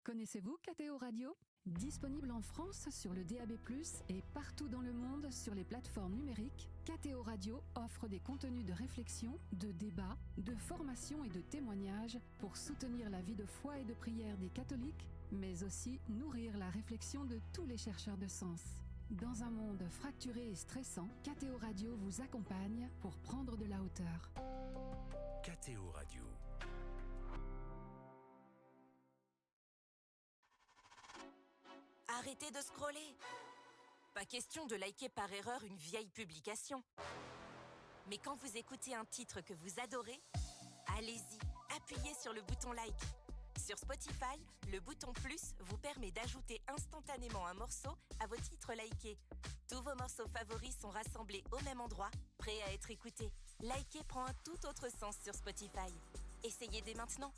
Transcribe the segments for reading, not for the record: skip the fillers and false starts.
Connaissez-vous KTO Radio ? Disponible en France sur le DAB+, et partout dans le monde sur les plateformes numériques, KTO Radio offre des contenus de réflexion, de débat, de formation et de témoignages pour soutenir la vie de foi et de prière des catholiques, mais aussi nourrir la réflexion de tous les chercheurs de sens. Dans un monde fracturé et stressant, KTO Radio vous accompagne pour prendre de la hauteur. KTO Radio. Arrêtez de scroller. Pas question de liker par erreur une vieille publication. Mais quand vous écoutez un titre que vous adorez, allez-y, appuyez sur le bouton like. Sur Spotify, le bouton plus vous permet d'ajouter instantanément un morceau à vos titres likés. Tous vos morceaux favoris sont rassemblés au même endroit, prêts à être écoutés. Liker prend un tout autre sens sur Spotify. Essayez dès maintenant.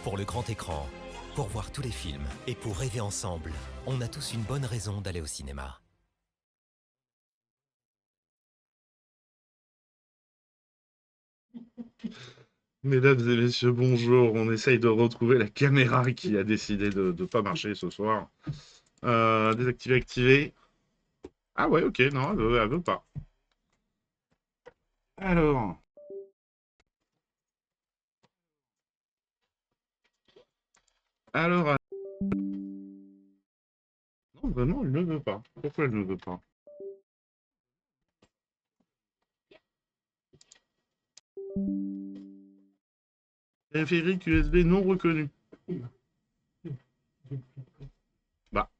Pour le grand écran, pour voir tous les films et pour rêver ensemble, on a tous une bonne raison d'aller au cinéma. Mesdames et messieurs, bonjour. On essaye de retrouver la caméra qui a décidé de ne pas marcher ce soir. Désactiver, activer. Ah ouais, ok, non, elle veut pas. Alors. Alors. Non, vraiment, elle ne veut pas. Pourquoi elle ne veut pas? Périphérique USB non reconnu. Bah.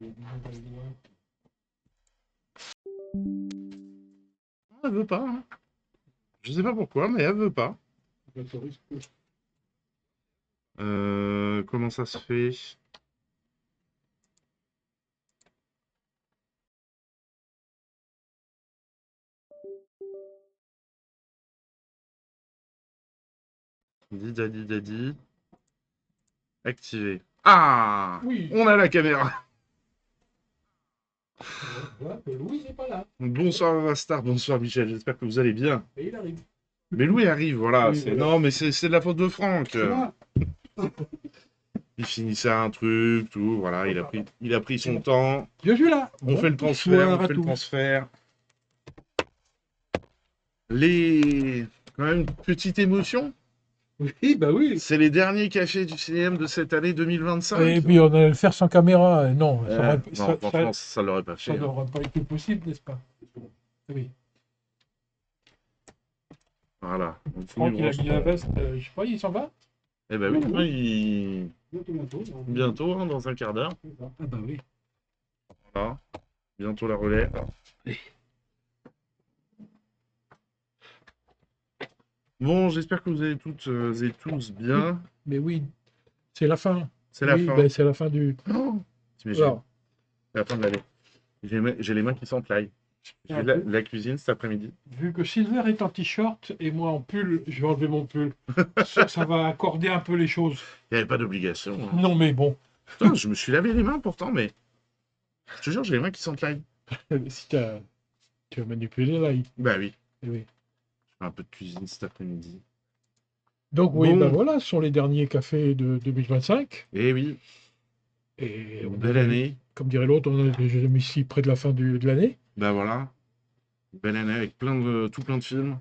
Elle veut pas. Hein. Je sais pas pourquoi, mais elle veut pas. Comment ça se fait? Dadi. Activé. Ah oui. On a la caméra. Louis n'est pas là. Bonsoir Vastar, bonsoir Michel, j'espère que vous allez bien. Et il arrive. Mais Louis arrive, voilà. Oui, voilà. Non, mais c'est de la faute de Franck. Il finissait un truc, tout, voilà, il a pris son temps. Je suis là. On fait le transfert, Quand même, une petite émotion. Oui, bah oui. C'est les derniers cafés du cinéma de cette année 2025. Et puis on allait le faire sans caméra. Non, franchement, ça l'aurait pas fait. Ça n'aurait pas été possible, n'est-ce pas? Oui. Voilà. Franck, il a mis la veste, je sais pas, il s'en va? Eh ben oui, bientôt, hein, dans un quart d'heure. Ah bah oui. Voilà. Bientôt la relève. Bon, j'espère que vous allez toutes et tous bien. Mais oui, c'est la fin. C'est la fin. Ben, c'est la fin du... Oh, t'imagines, c'est la fin de l'année. J'ai les mains qui s'emplaillent. J'ai la cuisine cet après-midi. Vu que Silver est en t-shirt et moi en pull, je vais enlever mon pull. ça va accorder un peu les choses. Il n'y avait pas d'obligation. Hein. Non, mais bon. Putain, je me suis lavé les mains pourtant, mais je te jure, j'ai les mains qui s'emplaillent. Si tu as manipulé là. Bah oui. Et oui. Je fais un peu de cuisine cet après-midi. Donc oui, ben voilà, ce sont les derniers cafés de 2025. Eh oui. Et une belle année. Comme dirait l'autre, on est déjà ici près de la fin de l'année. Ben voilà. Une belle année avec tout plein de films.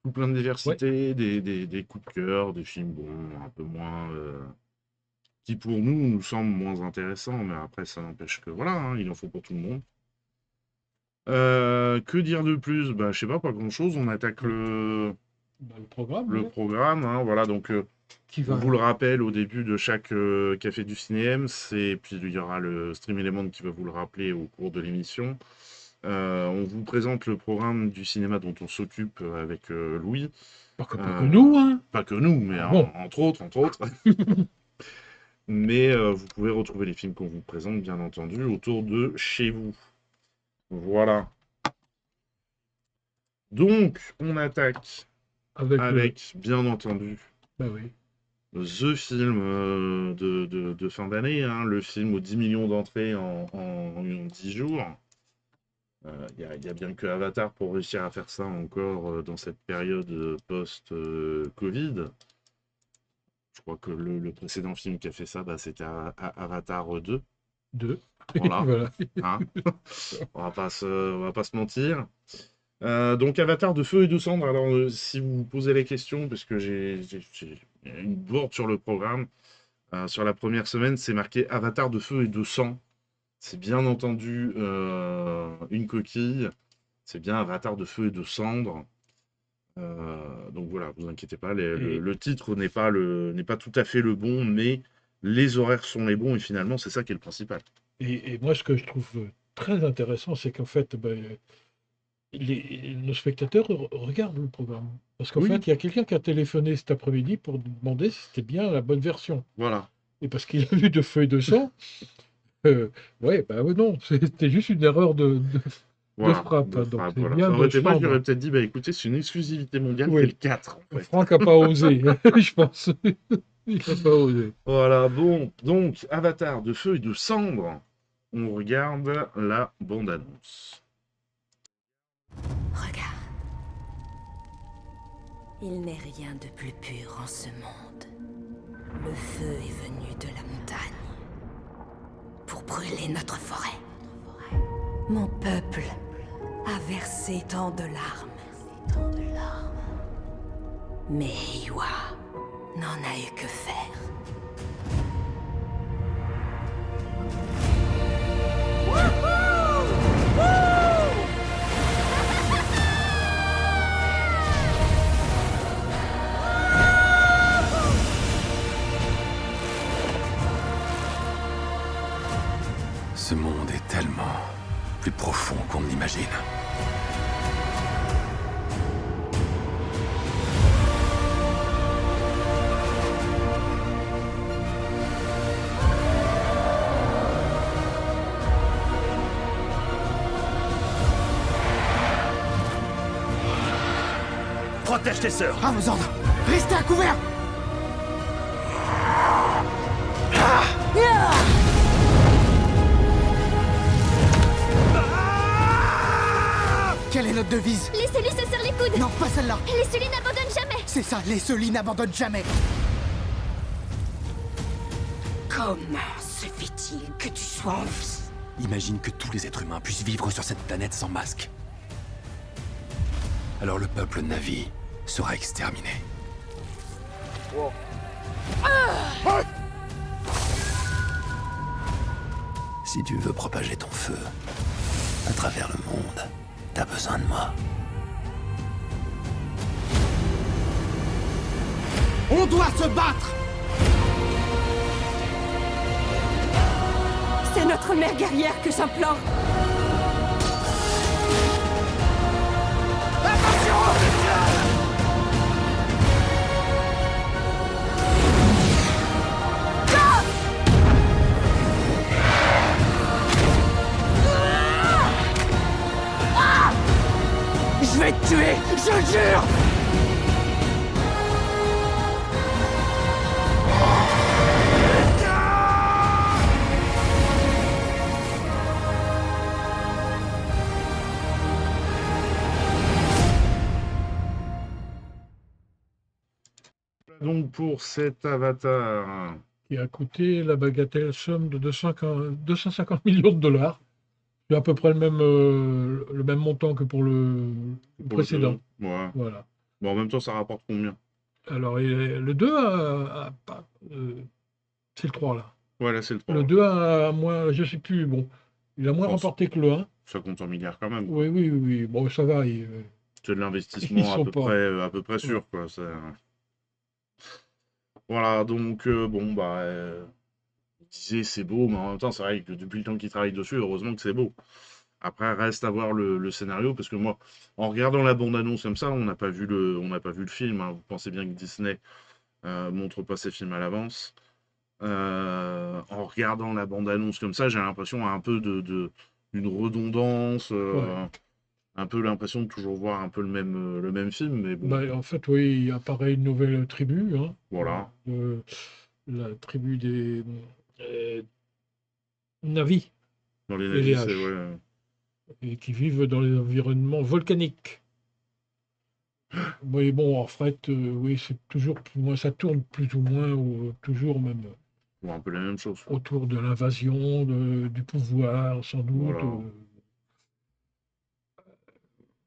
Tout plein de diversité, des coups de cœur, des films bons, un peu moins... qui pour nous semblent moins intéressants, mais après ça n'empêche que voilà, hein, il en faut pour tout le monde. Que dire de plus? Bah, je sais pas grand-chose. On attaque le programme. Le programme, hein, voilà, donc on vous le rappelle au début de chaque Café du Cinéma, puis il y aura le Stream Element qui va vous le rappeler au cours de l'émission. On vous présente le programme du cinéma dont on s'occupe avec Louis. Pas que nous, hein. Pas que nous, mais entre autres. Mais vous pouvez retrouver les films qu'on vous présente, bien entendu, autour de chez vous. Voilà. Donc, on attaque avec bien entendu, bah oui. The film de fin d'année, hein, le film aux 10 millions d'entrées en 10 jours. Il y a bien que Avatar pour réussir à faire ça encore dans cette période post-Covid. Je crois que le précédent film qui a fait ça, c'était Avatar 2. Voilà. Voilà. Hein. On va pas se mentir. Donc Avatar de feu et de cendre. Alors si vous vous posez les questions, parce que j'ai une board sur le programme, sur la première semaine, c'est marqué Avatar de feu et de sang. C'est bien entendu une coquille. C'est bien Avatar de feu et de cendre. Donc voilà, vous inquiétez pas, le titre n'est pas tout à fait le bon, mais les horaires sont les bons et finalement c'est ça qui est le principal. Et moi ce que je trouve très intéressant, c'est qu'en fait nos spectateurs regardent le programme. Parce qu'en fait, il y a quelqu'un qui a téléphoné cet après-midi pour demander si c'était bien la bonne version. Voilà. Et parce qu'il a vu de feu et de sang, non, c'était juste une erreur Voilà, frappe, de donc frappe, c'est voilà. bien Ça aurait de été moi, chambre. j'aurais peut-être dit, bah écoutez, c'est une exclusivité mondiale, Oui. c'est le 4, en fait. Franck n'a pas osé, je pense. Il n'a pas osé. Voilà, bon, donc, Avatar de feu et de cendre. On regarde la bande-annonce. Regarde. Il n'est rien de plus pur en ce monde. Le feu est venu de la montagne pour brûler notre forêt. Mon peuple a versé tant de larmes. Mais Eywa n'en a eu que faire. Ce monde est tellement plus profond qu'on ne l'imagine. Protège tes sœurs. À vos ordres. Restez à couvert. Quelle est notre devise? Laissez-lui se serrer les coudes. Non, pas celle-là. Laissez-lui n'abandonne jamais. C'est ça, laissez-lui n'abandonne jamais. Comment se fait-il que tu sois en vie? Imagine que tous les êtres humains puissent vivre sur cette planète sans masque. Alors le peuple Na'vi sera exterminé. Si tu veux propager ton feu à travers le monde, t'as besoin de moi. On doit se battre. C'est notre mère guerrière que j'implore. Je vais te tuer, je jure. Donc, pour cet Avatar, Qui a coûté la bagatelle somme de 250 millions de dollars. C'est à peu près le même montant que pour le pour précédent. le- ouais. Voilà. Bon, en même temps, ça rapporte combien? Alors, le 2 c'est le 3 là. Ouais, là, c'est le 3. Le 2 a moins, je sais plus, bon, il a moins Bon, remporté que le 1. Ça compte en milliards quand même. Oui, oui, oui, oui. Bon, ça va. C'est de Ils l'investissement sont pas. à peu près sûr, quoi. Voilà, donc, bon, bah, il disait c'est beau, mais en même temps, c'est vrai que depuis le temps qu'il travaille dessus, heureusement que c'est beau. Après, reste à voir le scénario, parce que moi, en regardant la bande-annonce comme ça, on n'a pas vu le film, hein. Vous pensez bien que Disney montre pas ses films à l'avance. En regardant la bande-annonce comme ça, j'ai l'impression un peu d'une redondance, Ouais. un peu l'impression de toujours voir un peu le même film, mais bon, Bah, en fait, oui, il apparaît une nouvelle tribu, hein, voilà. la tribu des Na'vi, Dans les et navires, les c'est H, ouais. et qui vivent dans les environnements volcaniques. Oui, bon, en fait, oui, c'est toujours plus ou moins, ça tourne plus ou moins, toujours même Bon, un peu la même chose. autour de l'invasion, du pouvoir, sans doute. Voilà.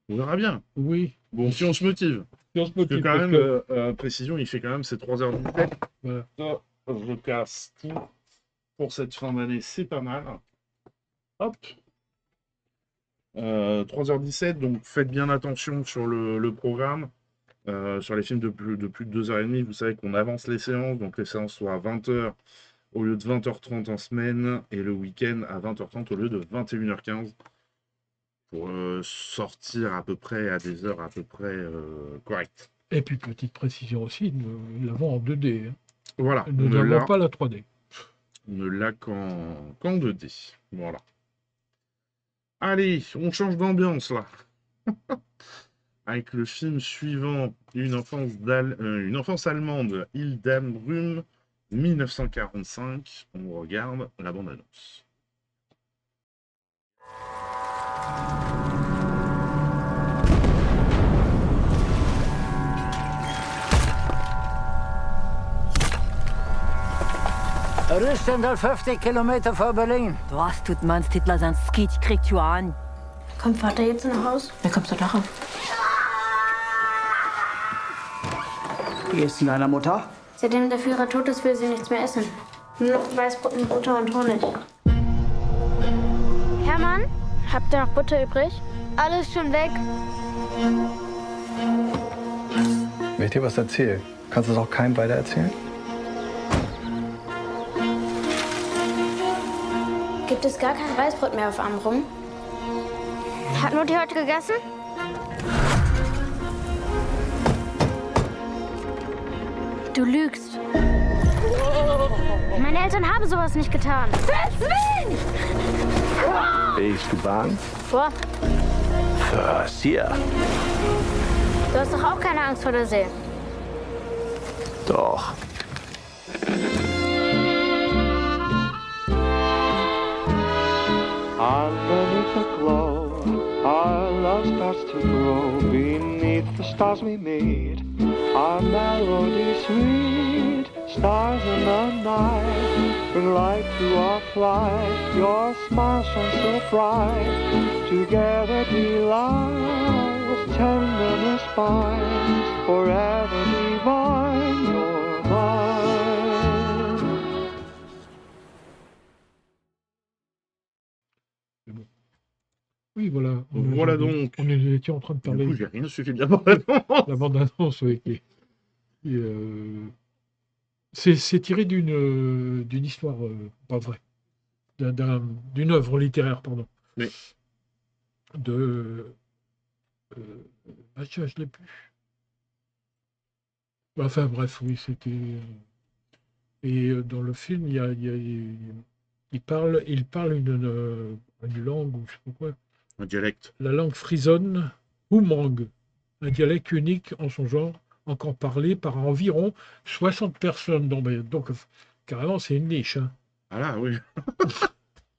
On verra bien. Oui, Bon, si on se motive. si on se Parce que motive, quand parce même, que, précision, il fait quand même ses 3h17. voilà. Ça, je casse tout pour cette fin d'année, c'est pas mal. Hop. 3h17, donc faites bien attention sur le programme. Sur les films de plus de 2h30, vous savez qu'on avance les séances, donc les séances sont à 20h au lieu de 20h30 en semaine, et le week-end à 20h30 au lieu de 21h15, pour sortir à peu près à des heures à peu près correctes. Et puis, petite précision aussi, nous l'avons en 2D, hein. Voilà, Nous n'avons pas la 3D. on ne l'a qu'en 2D. Voilà. Allez, on change d'ambiance là. Avec le film suivant, une enfance allemande, Île d'Amrum, 1945. On regarde la bande-annonce. Rüstendal 50 Kilometer vor Berlin. Du hast tut mans Hitler sein Skit kriegt you an. Kommt Vater jetzt nach Haus? Wer kommst du darauf? Wie ist denn deiner Mutter? Seitdem der Führer tot ist, will sie nichts mehr essen. Nur noch Weißbrot mit Butter und Honig. Hermann, habt ihr noch Butter übrig? Alles schon weg. Wenn ich dir was erzähle, kannst du es auch keinem weitererzählen? Gibt es gar kein Weißbrot mehr auf Amrum? Hat Mutti heute gegessen? Du lügst. Meine Eltern haben sowas nicht getan. Deswegen! Willst du Bahn? Boah, Was hier? du hast doch auch keine Angst vor der See. Doch. Underneath the glow, our love starts to grow. Beneath the stars we meet, our melody sweet. Stars in the night, bring light to our flight. Your smile shines so bright. Together delight with tenderness binds. Forever divine, you're mine. Oui, voilà. Voilà donc. On était en train de parler. Du coup, j'ai rien suivi de la bande-annonce. La bande-annonce, oui. C'est tiré d'une histoire, pas vraie, d'une œuvre littéraire, pardon. Oui. Je l'ai plus. Enfin bref, oui, c'était. Et dans le film, il parle une langue, ou je sais pas quoi. Un dialecte. La langue frisonne, Oumang, un dialecte unique en son genre, encore parlé par environ 60 personnes. Donc carrément, c'est une niche. Hein. Ah là, oui.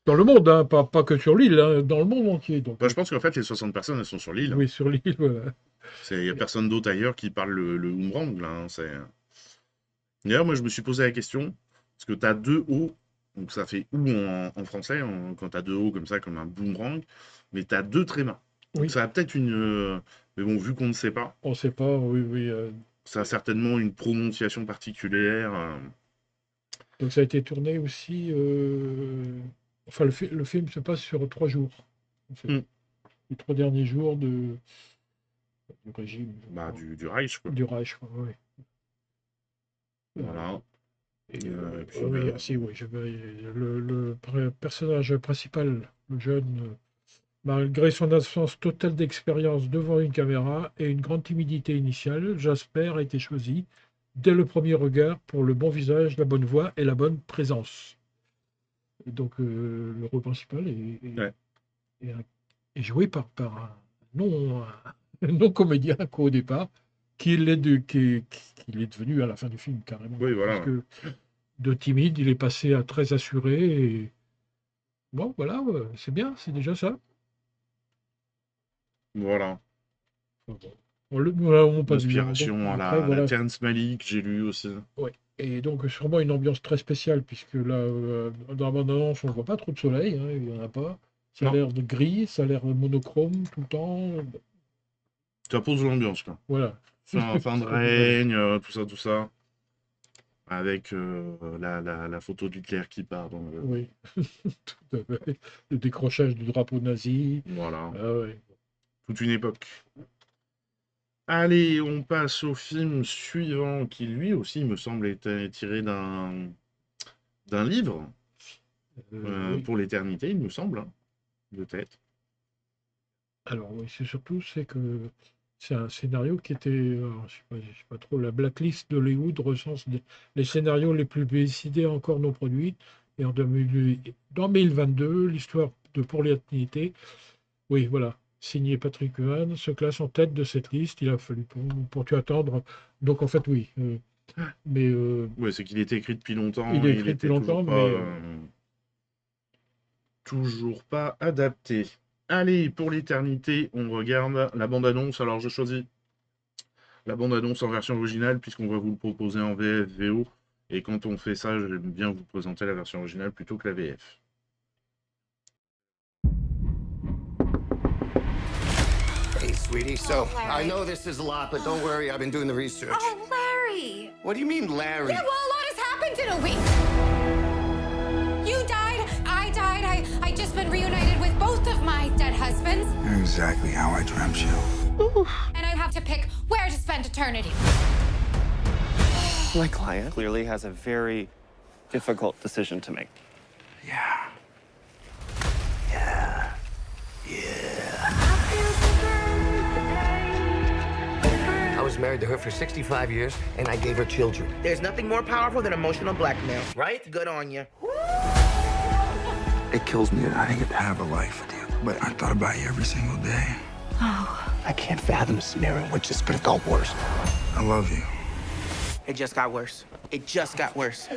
Dans le monde, hein, pas que sur l'île, hein, dans le monde entier. Donc. Je pense qu'en fait, les 60 personnes, elles sont sur l'île. Oui, sur l'île, voilà. Il n'y a personne d'autre ailleurs qui parle le Umrang, là. Hein, D'ailleurs, moi, je me suis posé la question, parce que tu as deux O, donc ça fait ou en français, quand tu as deux O comme ça, comme un boomerang, mais tu as deux trémas. Donc Oui. ça a peut-être une... mais bon, vu qu'on ne sait pas, On ne sait pas, oui. ça a certainement une prononciation particulière. Donc ça a été tourné aussi... Enfin, le film se passe sur 3 jours. En fait. Les 3 derniers jours du régime. Du Reich, quoi. Du Reich, quoi, oui. Voilà. Puis, oui, le personnage principal, le jeune, malgré son absence totale d'expérience devant une caméra et une grande timidité initiale, Jasper a été choisi dès le premier regard pour le bon visage, la bonne voix et la bonne présence. Et donc le rôle principal est joué par un non-comédien qu'au départ, qu'il est devenu à la fin du film, carrément. Oui, voilà. Parce que de timide, il est passé à très assuré. Et... Bon, voilà, c'est bien, c'est déjà ça. Voilà. On passe Inspiration à la Terrence Malick, j'ai lu aussi. Oui. Et donc, sûrement une ambiance très spéciale, puisque là, dans la bande-annonce, on ne voit pas trop de soleil, hein, il n'y en a pas. Ça a l'air de gris, ça a l'air monochrome tout le temps. Ça pose l'ambiance, quoi. Voilà. Fin de règne, tout ça. Avec la photo d'Hitler qui part. Oui, tout à fait. Le décrochage du drapeau nazi. Voilà. Ah, ouais. Toute une époque. Allez, on passe au film suivant, qui lui aussi, me semble, est tiré d'un livre. Oui. Pour l'éternité, il me semble, hein, de tête. Alors oui, c'est que c'est un scénario qui était, je sais pas trop, la blacklist d'Hollywood recense les scénarios les plus décidés encore non produits. Et en 2022, l'histoire de Pour l'éternité. Oui, voilà. Signé Patrick Huan, se classe en tête de cette liste. Il a fallu pour tu attendre. Donc en fait, oui. Mais Ouais, c'est qu'il était écrit depuis longtemps. il est et écrit était depuis longtemps, toujours pas adapté. Allez, pour l'éternité, on regarde la bande-annonce. Alors, je choisis la bande-annonce en version originale, puisqu'on va vous le proposer en VF, VO. Et quand on fait ça, j'aime bien vous présenter la version originale plutôt que la VF. Hey, sweetie, so I know this is a lot, but don't worry, I've been doing the research. Oh, Larry! What do you mean, Larry? Yeah, well, a lot has happened in a week. You died, I died, I just been reunited with both of my dead husbands. You're exactly how I dreamt you. And I have to pick where to spend eternity. My client clearly has a very difficult decision to make. Yeah. I was married to her for 65 years, and I gave her children. There's nothing more powerful than emotional blackmail, right? Good on you. It kills me that I didn't get to have a life with you, but I thought about you every single day. Oh. I can't fathom a scenario in which this could have got worse. I love you. It just got worse. It just got worse.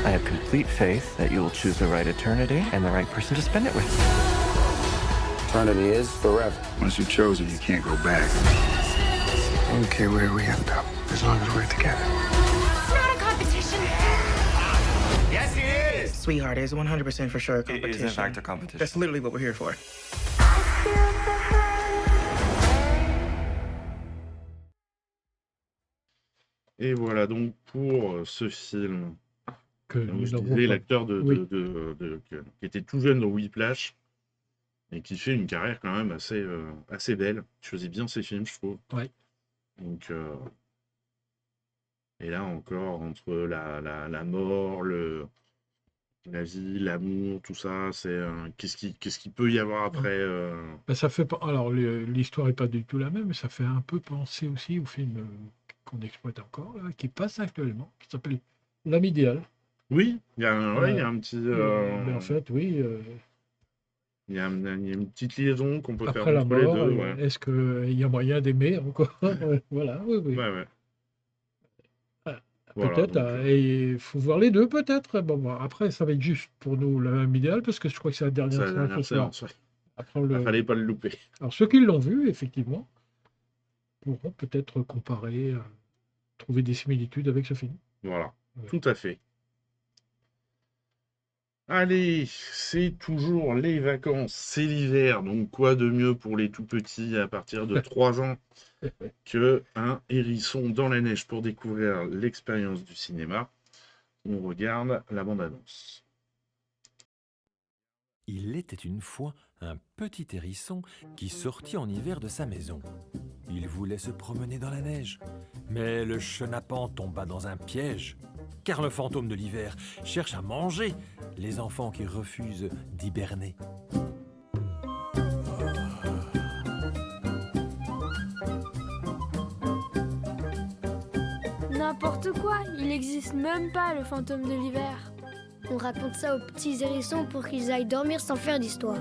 I have complete faith that you will choose the right eternity and the right person to spend it with. Eternity is forever. Once you've chosen, you can't go back. I don't care where we end up, as long as we're together. It's not a competition. Yes, it is! Sweetheart, it's 100% for sure a It competition. is in fact a competition. That's literally what we're here for. Et voilà donc pour ce film. que Comme nous je n'avons disais, pas. l'acteur Oui. qui était tout jeune dans Whiplash et qui fait une carrière quand même assez belle. Il choisit bien ses films, je trouve. Ouais. Donc, et là encore, entre la mort, la vie, l'amour, tout ça, c'est qu'est-ce qu'il peut y avoir après Ben, ça fait pas. Alors, l'histoire est pas du tout la même, mais ça fait un peu penser aussi au film qu'on exploite encore, là, qui passe actuellement, qui s'appelle L'âme idéale. Oui, il y a un petit. Mais en fait, oui. Il y a une petite liaison qu'on peut faire Après la entre les mort, deux. Ouais. est-ce qu'il y a moyen d'aimer encore? Voilà, oui, oui. Ouais. Peut-être, donc, et il faut voir les deux, peut-être. Bon, après, ça va être juste pour nous l'âme idéale, parce que je crois que c'est la dernière c'est la séance dernière ce soir. séance, ouais. Après, Il fallait pas le louper. Alors, ceux qui l'ont vu, effectivement, pourront peut-être comparer, trouver des similitudes avec ce film. Voilà, Ouais. tout à fait. Allez, c'est toujours les vacances, c'est l'hiver, donc quoi de mieux pour les tout petits à partir de 3 ans que un hérisson dans la neige pour découvrir l'expérience du cinéma. On regarde la bande-annonce. Il était une fois un petit hérisson qui sortit en hiver de sa maison. Il voulait se promener dans la neige, mais le chenapan tomba dans un piège, car le fantôme de l'hiver cherche à manger les enfants qui refusent d'hiberner. N'importe quoi, il n'existe même pas le fantôme de l'hiver. On raconte ça aux petits hérissons pour qu'ils aillent dormir sans faire d'histoire.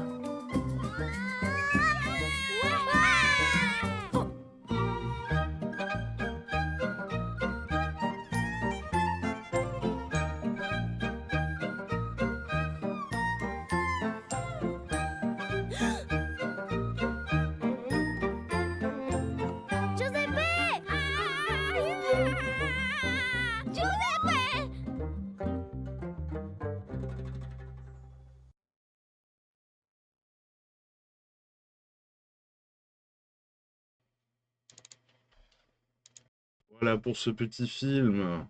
Voilà pour ce petit film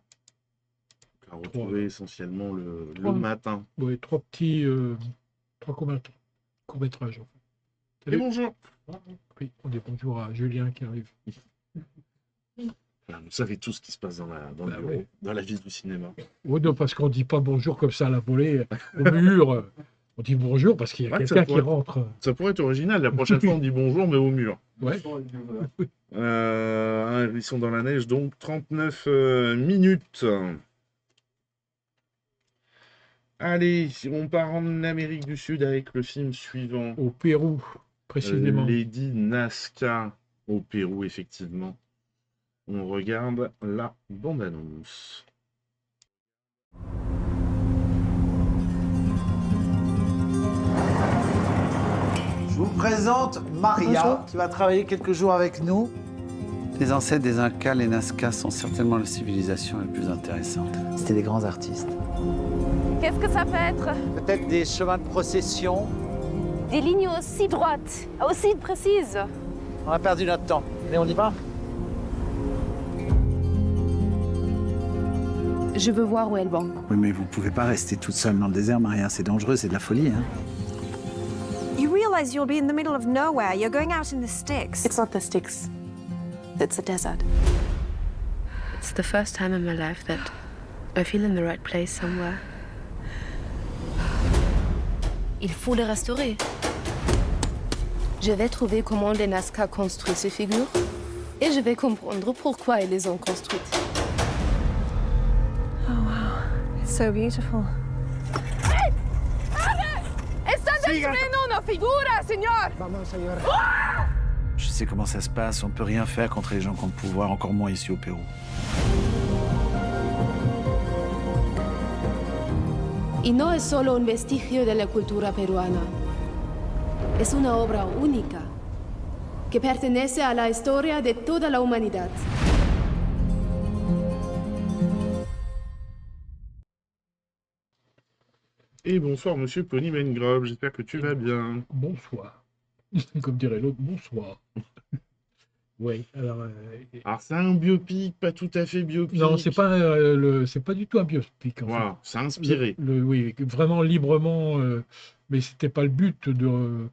qu'on a retrouvé essentiellement le matin. Oui, trois courts-métrages. En fait. Et bonjour. Oui, on dit bonjour à Julien qui arrive. Vous savez tout ce qui se passe dans le bureau, oui. dans la vie du cinéma. Oui, non, parce qu'on ne dit pas bonjour comme ça à la volée, au mur. On dit bonjour parce qu'il y a Ouais, quelqu'un qui rentre. Ça pourrait être original. La prochaine fois, on dit bonjour, mais au mur. Ouais. Ils sont dans la neige, donc 39 minutes. Allez, on part en Amérique du Sud avec le film suivant. Au Pérou, précisément. Lady Nazca au Pérou, effectivement. On regarde la bande-annonce. Je vous présente Maria, Bonjour. qui va travailler quelques jours avec nous. Les ancêtres des Incas, les Nazca, sont certainement la civilisation la plus intéressante. C'était des grands artistes. Qu'est-ce que ça peut être? Peut-être des chemins de procession. Des lignes aussi droites, aussi précises. On a perdu notre temps. Mais on y va? Je veux voir où est le banc. Oui, mais vous pouvez pas rester toute seule dans le désert, Maria. C'est dangereux, c'est de la folie, hein. You realize you'll be in the middle of nowhere. You're going out in the sticks. It's not the sticks. It's the desert. It's the first time in my life that I feel in the right place somewhere. Il faut les restaurer. Je vais trouver comment les Nazca construisent ces figures et je vais comprendre pourquoi ils les ont construites. Oh wow, it's so beautiful. Hey! Están destruyendo una figura, señor! Vamos, señor. Je sais comment ça se passe. On peut rien faire contre les gens qui ont le pouvoir, encore moins ici au Pérou. Y no es solo un vestigio de la cultura peruana. Es una obra única que pertenece a la historia de toda la humanidad. Et bonsoir, monsieur Pony Mangrove. J'espère que tu vas bien. Bonsoir. Comme dirait l'autre, bonsoir. Oui, alors... Alors, c'est un biopic, pas tout à fait biopic. Non, c'est pas du tout un biopic, en voilà, fait. C'est inspiré. Oui, vraiment librement, mais c'était pas le but de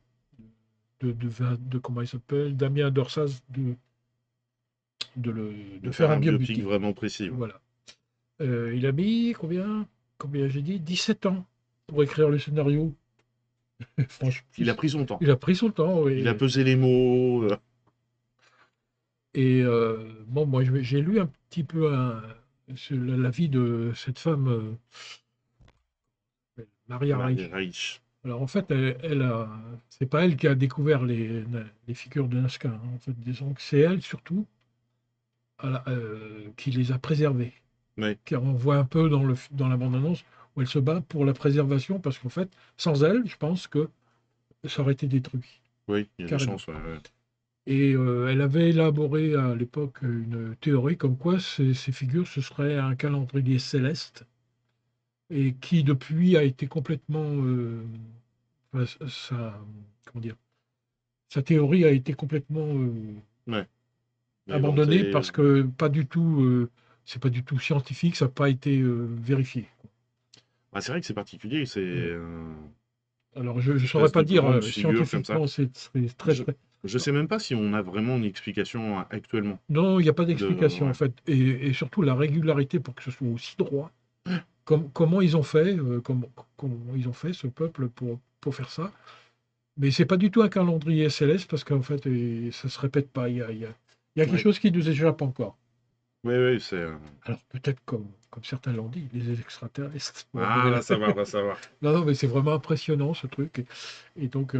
comment il s'appelle, Damien Dorsaz, de faire un biopic vraiment précis. Voilà. Il a mis combien j'ai dit 17 ans pour écrire le scénario. Franchement, il a pris son temps. Il a pris son temps, oui. Il a pesé les mots. Et bon, moi, j'ai lu un petit peu la vie de cette femme, Maria Reich. Alors, en fait, c'est pas elle qui a découvert les figures de Nazca. Hein. En fait, disons que c'est elle, surtout, qui les a préservées. Oui. Car on voit un peu dans la bande-annonce où elle se bat pour la préservation, parce qu'en fait, sans elle, je pense que ça aurait été détruit. Oui, il y a des chances. Ouais. Et elle avait élaboré à l'époque une théorie comme quoi ces figures, ce serait un calendrier céleste, et qui depuis a été complètement... sa théorie a été complètement abandonnée parce que c'est pas du tout scientifique, ça n'a pas été vérifié. Ah, c'est vrai que c'est particulier. Alors, je ne saurais pas dire scientifiquement, c'est très... Je ne sais même pas si on a vraiment une explication actuellement. Non, il n'y a pas d'explication en fait. Et surtout la régularité pour que ce soit aussi droit. Comment ils ont fait, comment ils ont fait ce peuple pour faire ça. Mais c'est pas du tout un calendrier céleste parce qu'en fait, ça se répète pas. Il y a quelque chose qui nous échappe encore. Oui, c'est... Alors peut-être comme certains l'ont dit, les extraterrestres. Ah, là, ça va. Non, mais c'est vraiment impressionnant ce truc. Et donc,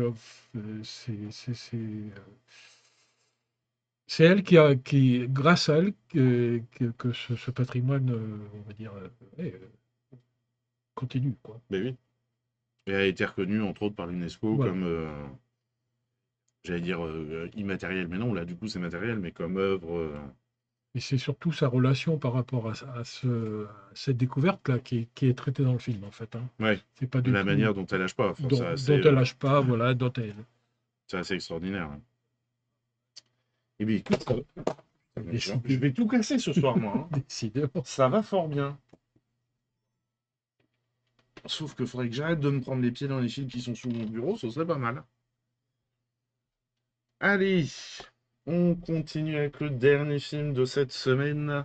c'est elle qui, grâce à elle, que ce patrimoine, on va dire, continue, quoi. Mais oui. Et a été reconnue, entre autres, par l'UNESCO comme, j'allais dire, immatériel. Mais non, là, du coup, c'est matériel, mais comme œuvre... Et c'est surtout sa relation par rapport à cette découverte-là qui est traitée dans le film, en fait. Hein. Oui, c'est pas la manière dont elle lâche pas. Dont elle lâche pas, voilà, dont elle... C'est assez extraordinaire. Hein. Eh bien, écoute, je vais tout casser ce soir, moi. Hein. Décidément. Ça va fort bien. Sauf qu'il faudrait que j'arrête de me prendre les pieds dans les fils qui sont sous mon bureau, ce serait pas mal. Allez, on continue avec le dernier film de cette semaine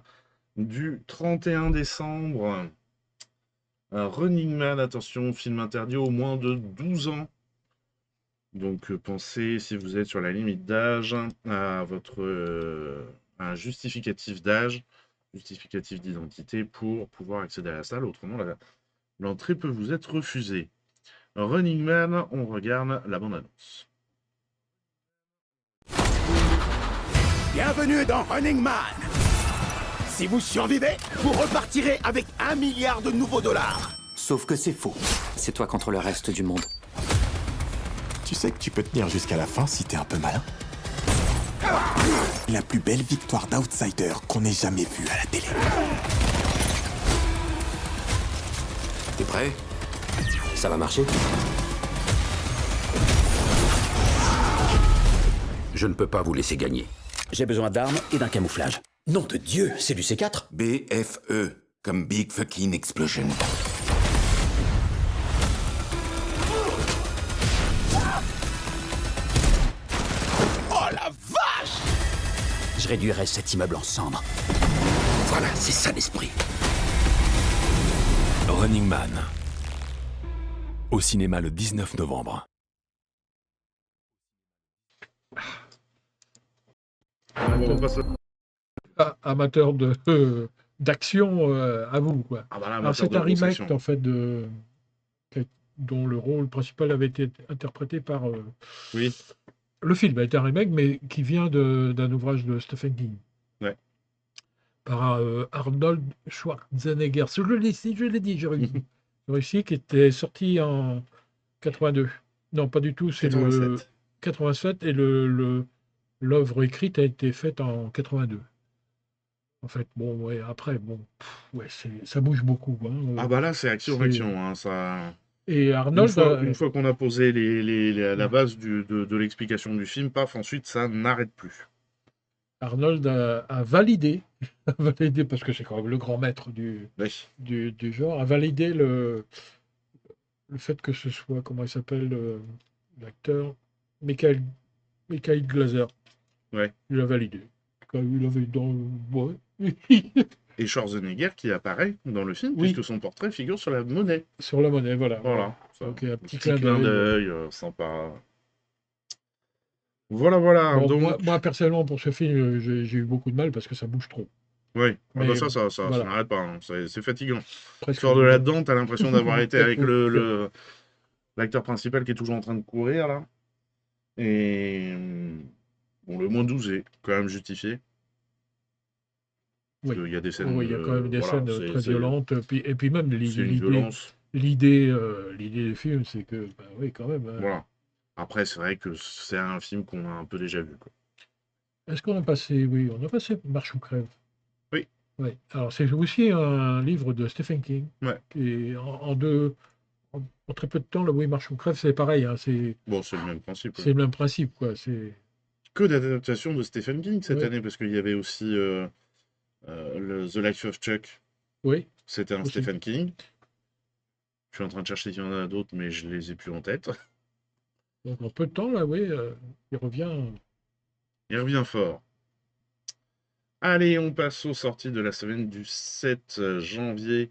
du 31 décembre. Running Man, attention, film interdit aux moins de 12 ans. Donc pensez, si vous êtes sur la limite d'âge, à un justificatif d'âge, justificatif d'identité pour pouvoir accéder à la salle. Autrement, l'entrée peut vous être refusée. Running Man, on regarde la bande-annonce. Bienvenue dans Running Man. Si vous survivez, vous repartirez avec 1 milliard de nouveaux dollars. Sauf que c'est faux. C'est toi contre le reste du monde. Tu sais que tu peux tenir jusqu'à la fin si t'es un peu malin. La plus belle victoire d'outsider qu'on ait jamais vue à la télé. T'es prêt? Ça va marcher? Je ne peux pas vous laisser gagner. J'ai besoin d'armes et d'un camouflage. Nom de Dieu, c'est du C4? BFE, comme Big Fucking Explosion. Oh la vache! Je réduirai cet immeuble en cendres. Voilà, c'est ça l'esprit. Running Man. Au cinéma le 19 novembre. Amateur d'action, à vous, quoi. Alors c'est un remake en fait dont le rôle principal avait été interprété par. Oui. Le film a été un remake, mais qui vient d'un ouvrage de Stephen King. Ouais. Par Arnold Schwarzenegger. Je l'ai dit, j'ai réussi, qui était sorti en 82. Non, pas du tout, c'est 87. 87 et l'œuvre écrite a été faite en 82. En fait, bon, ouais, après, bon, ouais, ça bouge beaucoup. Hein. Ah bah là, c'est action-action. Hein, ça... Et Arnold... Une fois qu'on a posé la base de l'explication du film, paf, ensuite, ça n'arrête plus. Arnold a validé, parce que c'est quand même le grand maître du genre, a validé le fait que ce soit, comment il s'appelle, l'acteur, Michael Glaser. Ouais. Il a validé. Il avait dans... Ouais. Et Schwarzenegger qui apparaît dans le film, puisque son portrait figure sur la monnaie. Sur la monnaie, voilà. Voilà. Donc, un petit clin clin d'œil, sympa. Voilà. Bon, Donc... moi, personnellement, pour ce film, j'ai eu beaucoup de mal parce que ça bouge trop. Oui, Mais, ça voilà. n'arrête pas. Hein. C'est fatigant. Presque Sors de là-dedans, t'as l'impression d'avoir été avec l'acteur principal qui est toujours en train de courir, là. Et bon, le moins 12 est quand même justifié. Oui. Il y a des scènes, il y a quand même des scènes très violentes. Et puis même l'idée du film, c'est que, bah, oui, quand même. Voilà. Après, c'est vrai que c'est un film qu'on a un peu déjà vu. Quoi. Est-ce qu'on a passé... Oui, on a passé Marche ou crève. Oui. Alors, c'est aussi un livre de Stephen King. Ouais. Et en très peu de temps, le Oui, Marche ou crève, c'est pareil. Hein, bon, c'est le même principe. C'est le même principe, quoi. Que d'adaptation de Stephen King cette année, parce qu'il y avait aussi The Life of Chuck. Oui. C'était un Stephen King. Je suis en train de chercher s'il y en a d'autres, mais je les ai plus en tête. Donc, en peu de temps, là, oui, il revient... Il revient fort. Allez, on passe aux sorties de la semaine du 7 janvier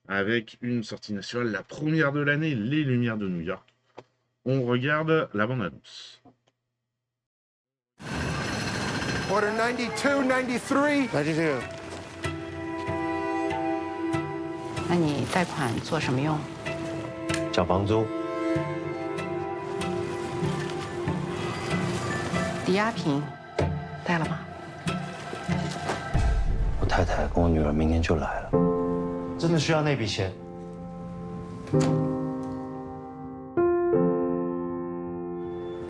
avec une sortie nationale, la première de l'année, Les Lumières de New York. On regarde la bande-annonce. Order 92, 93. 92. 那你贷款做什么用？缴房租。抵押品贷了吗？我太太跟我女儿明天就来了，真的需要那笔钱。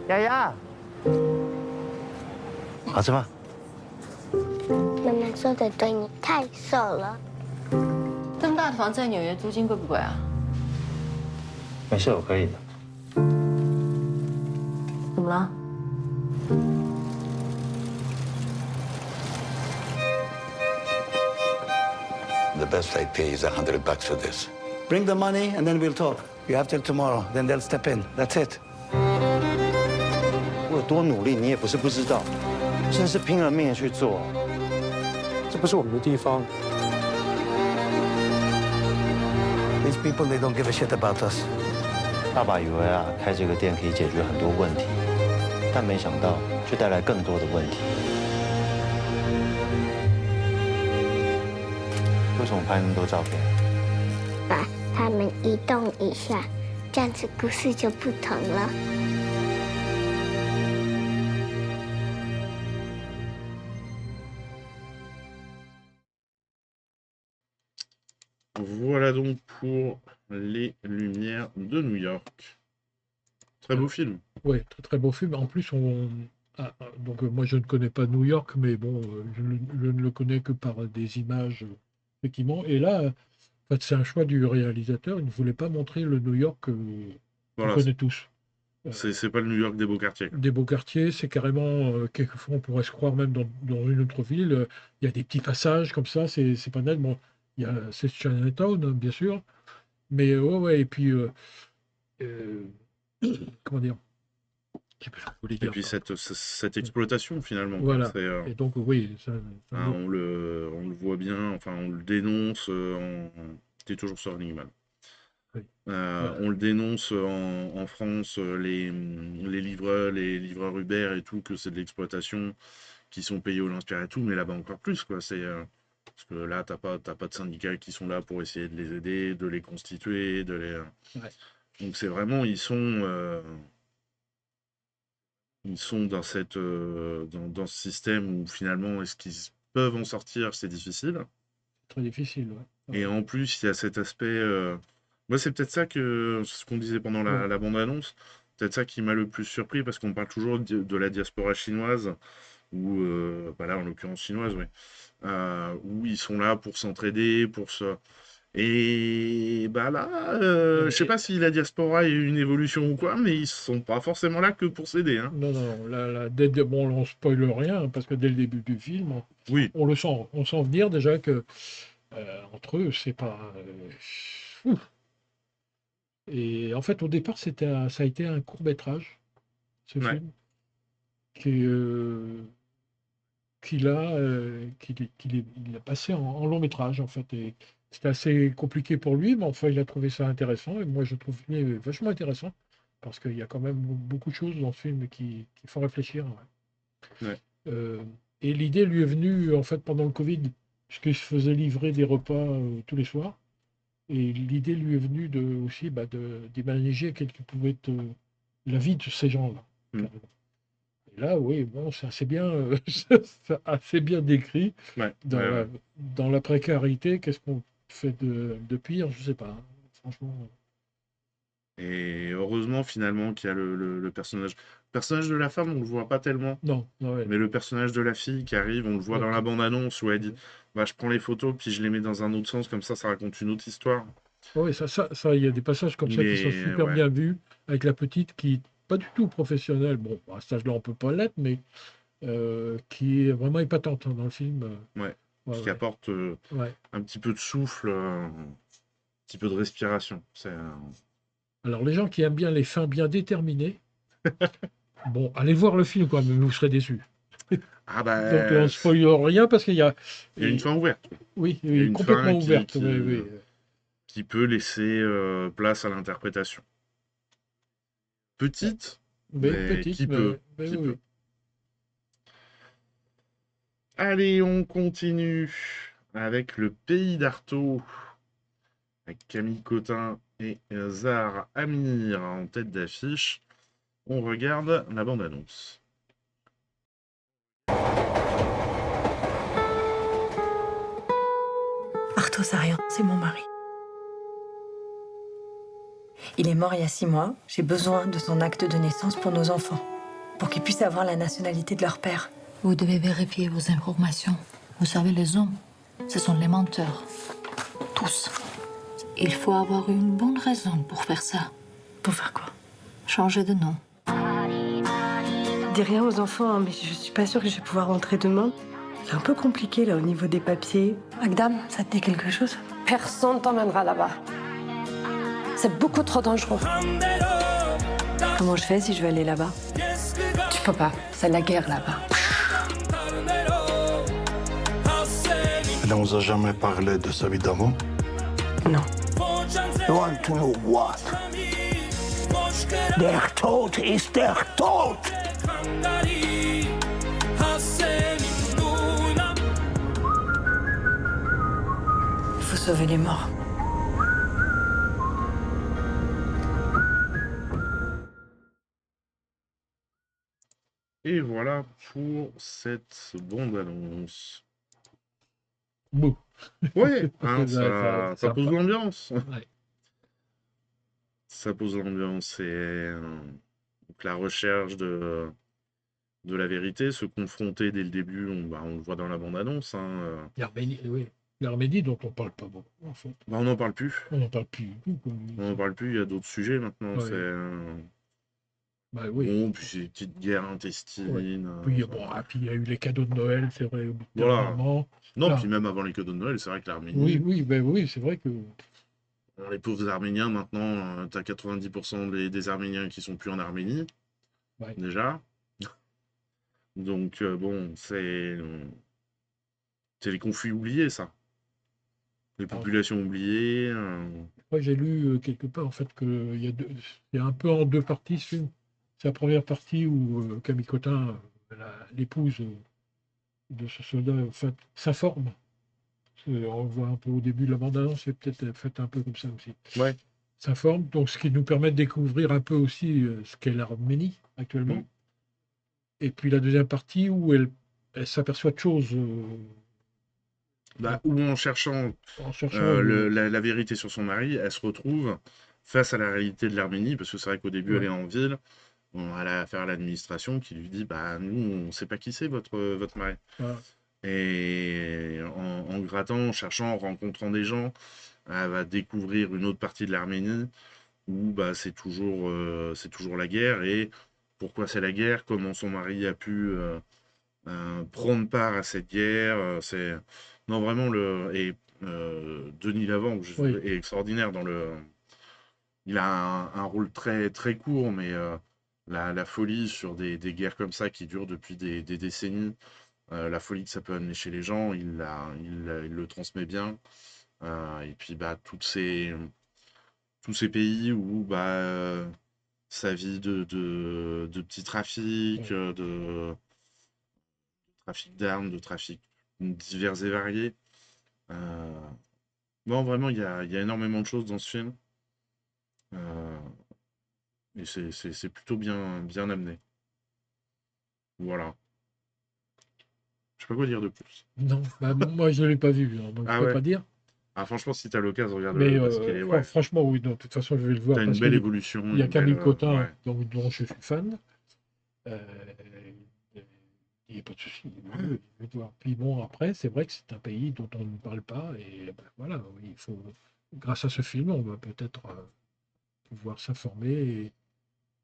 丫丫，好吃吗？妈妈说的对，你太瘦了。这么大的房子在纽约租金贵不贵啊？没事，我可以的。怎么了？ The best I'd pay is $100 for this. Bring the money and then we'll talk. You have till tomorrow, then they'll step in. That's it. 我有多努力，你也不是不知道，真是拼了命的去做。这不是我们的地方。 These people, they don't give a shit about us. 爸爸以为啊，开这个店可以解决很多问题，但没想到却带来更多的问题。为什么拍那么多照片？把它们移动一下，这样子故事就不同了。Voilà donc pour Les Lumières de New York. Très beau film. Oui, très très beau film. En plus, donc moi je ne connais pas New York, mais bon, je ne le connais que par des images, effectivement. Et là, en fait, c'est un choix du réalisateur. Il ne voulait pas montrer le New York qu'on Voilà, connaît tous. c'est pas le New York des beaux quartiers. Des beaux quartiers, c'est carrément, quelquefois on pourrait se croire même dans une autre ville. Il y a des petits passages comme ça, c'est pas net. Bon, c'est Chinatown, hein, bien sûr. Mais ouais, et puis, comment dire? Je sais pas ce que je voulais Et dire. puis cette exploitation finalement. Voilà. C'est, Et donc, oui, on le voit bien, enfin on le dénonce t'es toujours sur Enigman. Oui. On le dénonce en France, les livreurs Uber et tout, que c'est de l'exploitation, qui sont payés au lance-pierre et tout, mais là-bas encore plus, quoi. C'est, parce que là, t'as pas de syndicats qui sont là pour essayer de les aider, de les constituer, de les... Ouais. Donc c'est vraiment, ils sont dans dans ce système où finalement, est-ce qu'ils peuvent en sortir, c'est difficile. Très difficile, ouais. Et en plus, il y a cet aspect... Moi, c'est peut-être ça ce qu'on disait pendant la bande-annonce, peut-être ça qui m'a le plus surpris, parce qu'on parle toujours de la diaspora chinoise, ou là, en l'occurrence chinoise, oui, où ils sont là pour s'entraider, pour se... Et là, je sais pas si la diaspora est une évolution ou quoi, mais ils sont pas forcément là que pour s'aider. Hein. Non, bon, on spoil rien, parce que dès le début du film, oui. on sent venir déjà que entre eux, c'est pas... Et en fait, au départ, ça a été un court-métrage, ce film, qu'il a passé en long-métrage, en fait. Et c'était assez compliqué pour lui, mais enfin, il a trouvé ça intéressant. Et moi, je trouve vachement intéressant, parce qu'il y a quand même beaucoup de choses dans ce film qui font réfléchir. Ouais. Et l'idée lui est venue, en fait, pendant le Covid, puisqu'il se faisait livrer des repas tous les soirs. Et l'idée lui est venue d'imaginer quelle pouvait être la vie de ces gens-là. Et là, oui, bon, c'est assez bien, assez bien décrit. Ouais. Dans la précarité, qu'est-ce qu'on fait de pire? Je sais pas, hein, franchement. Et heureusement, finalement, qu'il y a le personnage. Le personnage de la femme, on le voit pas tellement. Non, ouais. Mais le personnage de la fille qui arrive, on le voit dans la bande-annonce où elle dit je prends les photos, puis je les mets dans un autre sens, comme ça raconte une autre histoire. Oui, ça, il y a des passages comme ça qui sont super bien vus, avec la petite qui n'est pas du tout professionnelle. Bon, à cet âge-là, on peut pas l'être, mais qui est vraiment épatante dans le film. Qui apporte un petit peu de souffle, un petit peu de respiration. Alors, les gens qui aiment bien les fins bien déterminées, bon, allez voir le film, quoi, mais vous serez déçus. Donc, on ne spoil rien parce qu'il y a... Il y a une fin ouverte. Oui, complètement ouverte. Qui peut laisser place à l'interprétation. Petite, mais qui peut. Peut. Allez, on continue avec Le Pays d'Artaud, avec Camille Cotin et Zahar Amir en tête d'affiche. On regarde la bande-annonce. Artaud Sarian, c'est mon mari. Il est mort il y a 6 mois. J'ai besoin de son acte de naissance pour nos enfants, pour qu'ils puissent avoir la nationalité de leur père. Vous devez vérifier vos informations. Vous savez, les hommes, ce sont les menteurs. Tous. Il faut avoir une bonne raison pour faire ça. Pour faire quoi? Changer de nom. Dis rien aux enfants, hein, mais je suis pas sûre que je vais pouvoir rentrer demain. C'est un peu compliqué là au niveau des papiers. Agdam, ça te dit quelque chose? Personne t'emmènera là-bas. C'est beaucoup trop dangereux. Comment je fais si je veux aller là-bas? Tu peux pas, c'est la guerre là-bas. Elle ne vous a jamais parlé de sa vie d'avant? Non. You want to know what? Der Tod ist der Tod! Il faut sauver les morts. Et voilà pour cette bande-annonce. Bon. Ouais, hein, ça ça pose l'ambiance. Ouais. Ça pose l'ambiance et donc la recherche de la vérité, se confronter dès le début, on le voit dans la bande-annonce. Hein, L'Arménie, oui. L'Arménie dont on parle pas beaucoup, en fait. on n'en parle plus. On n'en parle plus du tout. On n'en parle plus, il y a d'autres sujets maintenant. Ouais. C'est, Bah oui. bon, puis c'est des petites guerres intestines. Ouais. Puis il y a eu les cadeaux de Noël, c'est vrai. Voilà. Dernièrement. Non, Là. puis même avant les cadeaux de Noël, c'est vrai que l'Arménie, Oui, c'est vrai que. les pauvres Arméniens, maintenant, tu as 90% des Arméniens qui sont plus en Arménie, Ouais. déjà. Donc, bon, c'est les conflits oubliés, ça. Les populations oubliées. Moi, j'ai lu quelque part, en fait, qu'il y a un peu en deux parties ce film. C'est la première partie où Camille Cotin, l'épouse de ce soldat, en fait, s'informe. On voit un peu au début de la bande-annonce, c'est peut-être fait un peu comme ça aussi. Ouais. S'informe, donc ce qui nous permet de découvrir un peu aussi ce qu'est l'Arménie actuellement. Et puis la deuxième partie où elle s'aperçoit de choses. Ou en cherchant, la vérité sur son mari, elle se retrouve face à la réalité de l'Arménie, parce que c'est vrai qu'au début, elle est en ville, elle a affaire à l'administration qui lui dit nous, on ne sait pas qui c'est votre mari. Voilà. Et en grattant, en cherchant, en rencontrant des gens, elle va découvrir une autre partie de l'Arménie où c'est toujours la guerre. Et pourquoi c'est la guerre, comment son mari a pu prendre part à cette guerre. Non, vraiment, Denis Lavant est extraordinaire dans le. Il a un rôle très, très court, mais la folie sur des guerres comme ça qui durent depuis des décennies, la folie que ça peut amener chez les gens, il le transmet bien. Et puis, tous ces pays où sa vie de petits trafics, de trafic d'armes, de trafic divers et variés. Non, vraiment, il y a énormément de choses dans ce film. Et c'est plutôt bien amené. Voilà. Je sais pas quoi dire de plus. Non, moi je ne l'ai pas vu, donc je ne peux pas dire. Franchement, si tu as l'occasion, regarde-le. Parce qu'il est, franchement, oui, de toute façon, je vais le voir. Tu as une belle évolution. Il y a Camille Cotin, dont je suis fan. Il n'y a pas de souci. Je vais le voir. Puis bon, après, c'est vrai que c'est un pays dont on ne parle pas. Et voilà, il faut, grâce à ce film, on va peut-être pouvoir s'informer. Et...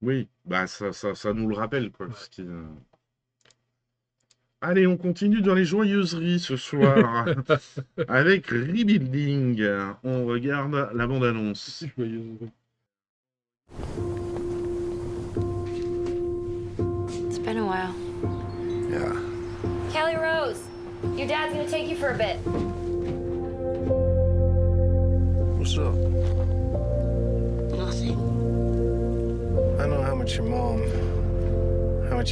Oui, ça nous le rappelle, quoi. Ouais. Allez, on continue dans les joyeuseries ce soir avec Rebuilding. On regarde la bande-annonce. It's been a while. Yeah. Kelly Rose, your dad's gonna take you for a bit. What's up? Nothing. I know how much you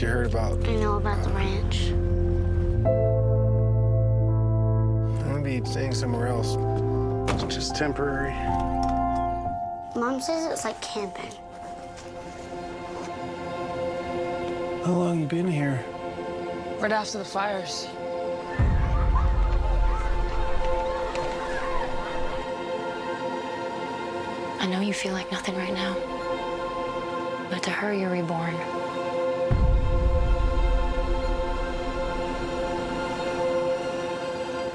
heard about. I know about the ranch. I'm gonna be staying somewhere else. It's just temporary. Mom says it's like camping. How long you been here? Right after the fires. I know you feel like nothing right now, but to her, you're reborn.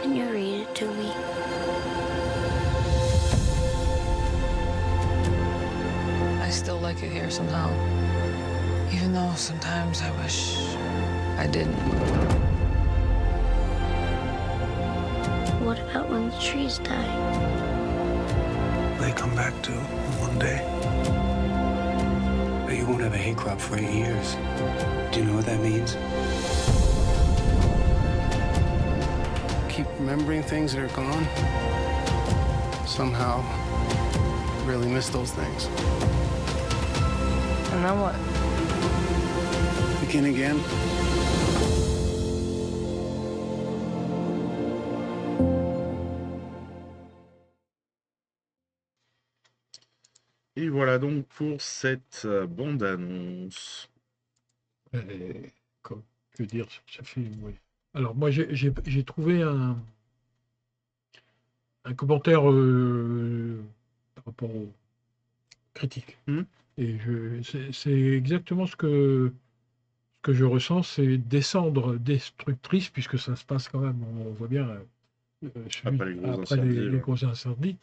Can you read it to me? I still like it here somehow. Even though sometimes I wish I didn't. What about when the trees die? They come back too, one day. But you won't have a hay crop for 8 years. Do you know what that means? Keep remembering things that are gone. Somehow, really miss those things. now what? Begin again. Et voilà donc pour cette bande-annonce. Que dire sur ce film, oui. Alors moi j'ai trouvé un commentaire par rapport aux critiques. Et c'est exactement ce que je ressens, c'est descendre destructrice, puisque ça se passe quand même, on voit bien, Après les gros incendies.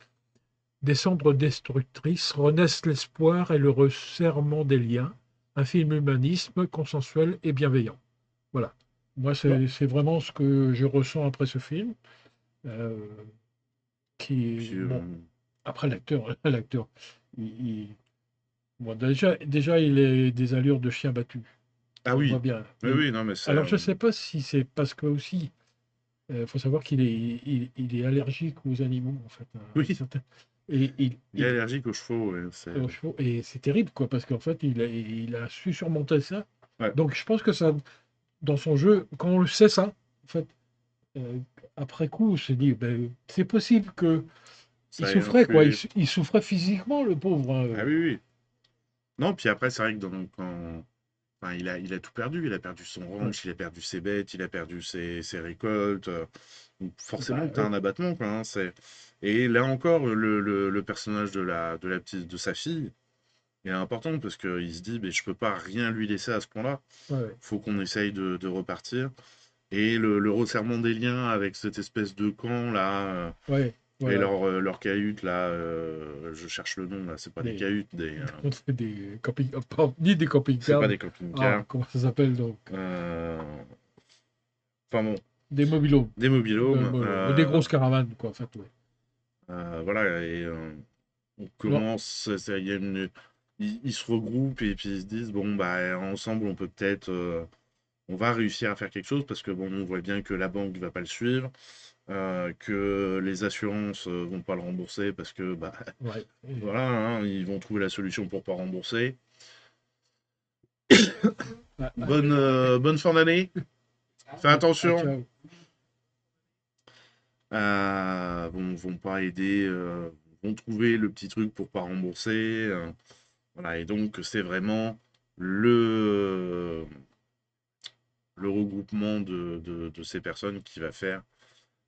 Descendre destructrice, renaissent l'espoir et le resserrement des liens, un film humanisme, consensuel et bienveillant. Voilà. Moi, c'est vraiment ce que je ressens après ce film. Après, l'acteur, bon, déjà, il est des allures de chien battu. Ah on oui. voit bien. Oui, non, mais Alors, je ne sais pas si c'est parce que aussi, faut savoir qu'il est allergique aux animaux, en fait. Oui. Et il est allergique aux chevaux. Aux chevaux. Et c'est terrible, quoi, parce qu'en fait, il a su surmonter ça. Ouais. Donc, je pense que ça, dans son jeu, quand on le sait ça, en fait, après coup, on s'est dit, c'est possible que il souffrait, quoi. Il souffrait physiquement, le pauvre. Ah oui, oui. Non, puis après, c'est vrai que enfin, il a tout perdu. Il a perdu son ranch, il a perdu ses bêtes, il a perdu ses récoltes. Donc forcément, tu as un abattement, quoi. Et là encore, le personnage de sa fille est important parce qu'il se dit, je peux pas rien lui laisser à ce point-là. Faut qu'on essaye de repartir. Et le resserrement des liens avec cette espèce de camp là. Et leur cahute là, je cherche le nom là, c'est pas des cahutes, c'est des camping-cars, ni des camping-cars. C'est pas des camping-cars. Comment ça s'appelle donc Enfin bon. Des mobilhomes. Des mobilhomes. Des grosses caravanes, quoi, en fait, voilà, et on commence, il y a ils se regroupent et puis ils se disent, bon, ensemble, on peut peut-être, on va réussir à faire quelque chose parce que, bon, on voit bien que la banque va pas le suivre. Que les assurances vont pas le rembourser parce que voilà, hein, ils vont trouver la solution pour pas rembourser. Bonne fin d'année. Fais attention. Vont pas aider, vont trouver le petit truc pour pas rembourser. Voilà, et donc c'est vraiment le regroupement de ces personnes qui va faire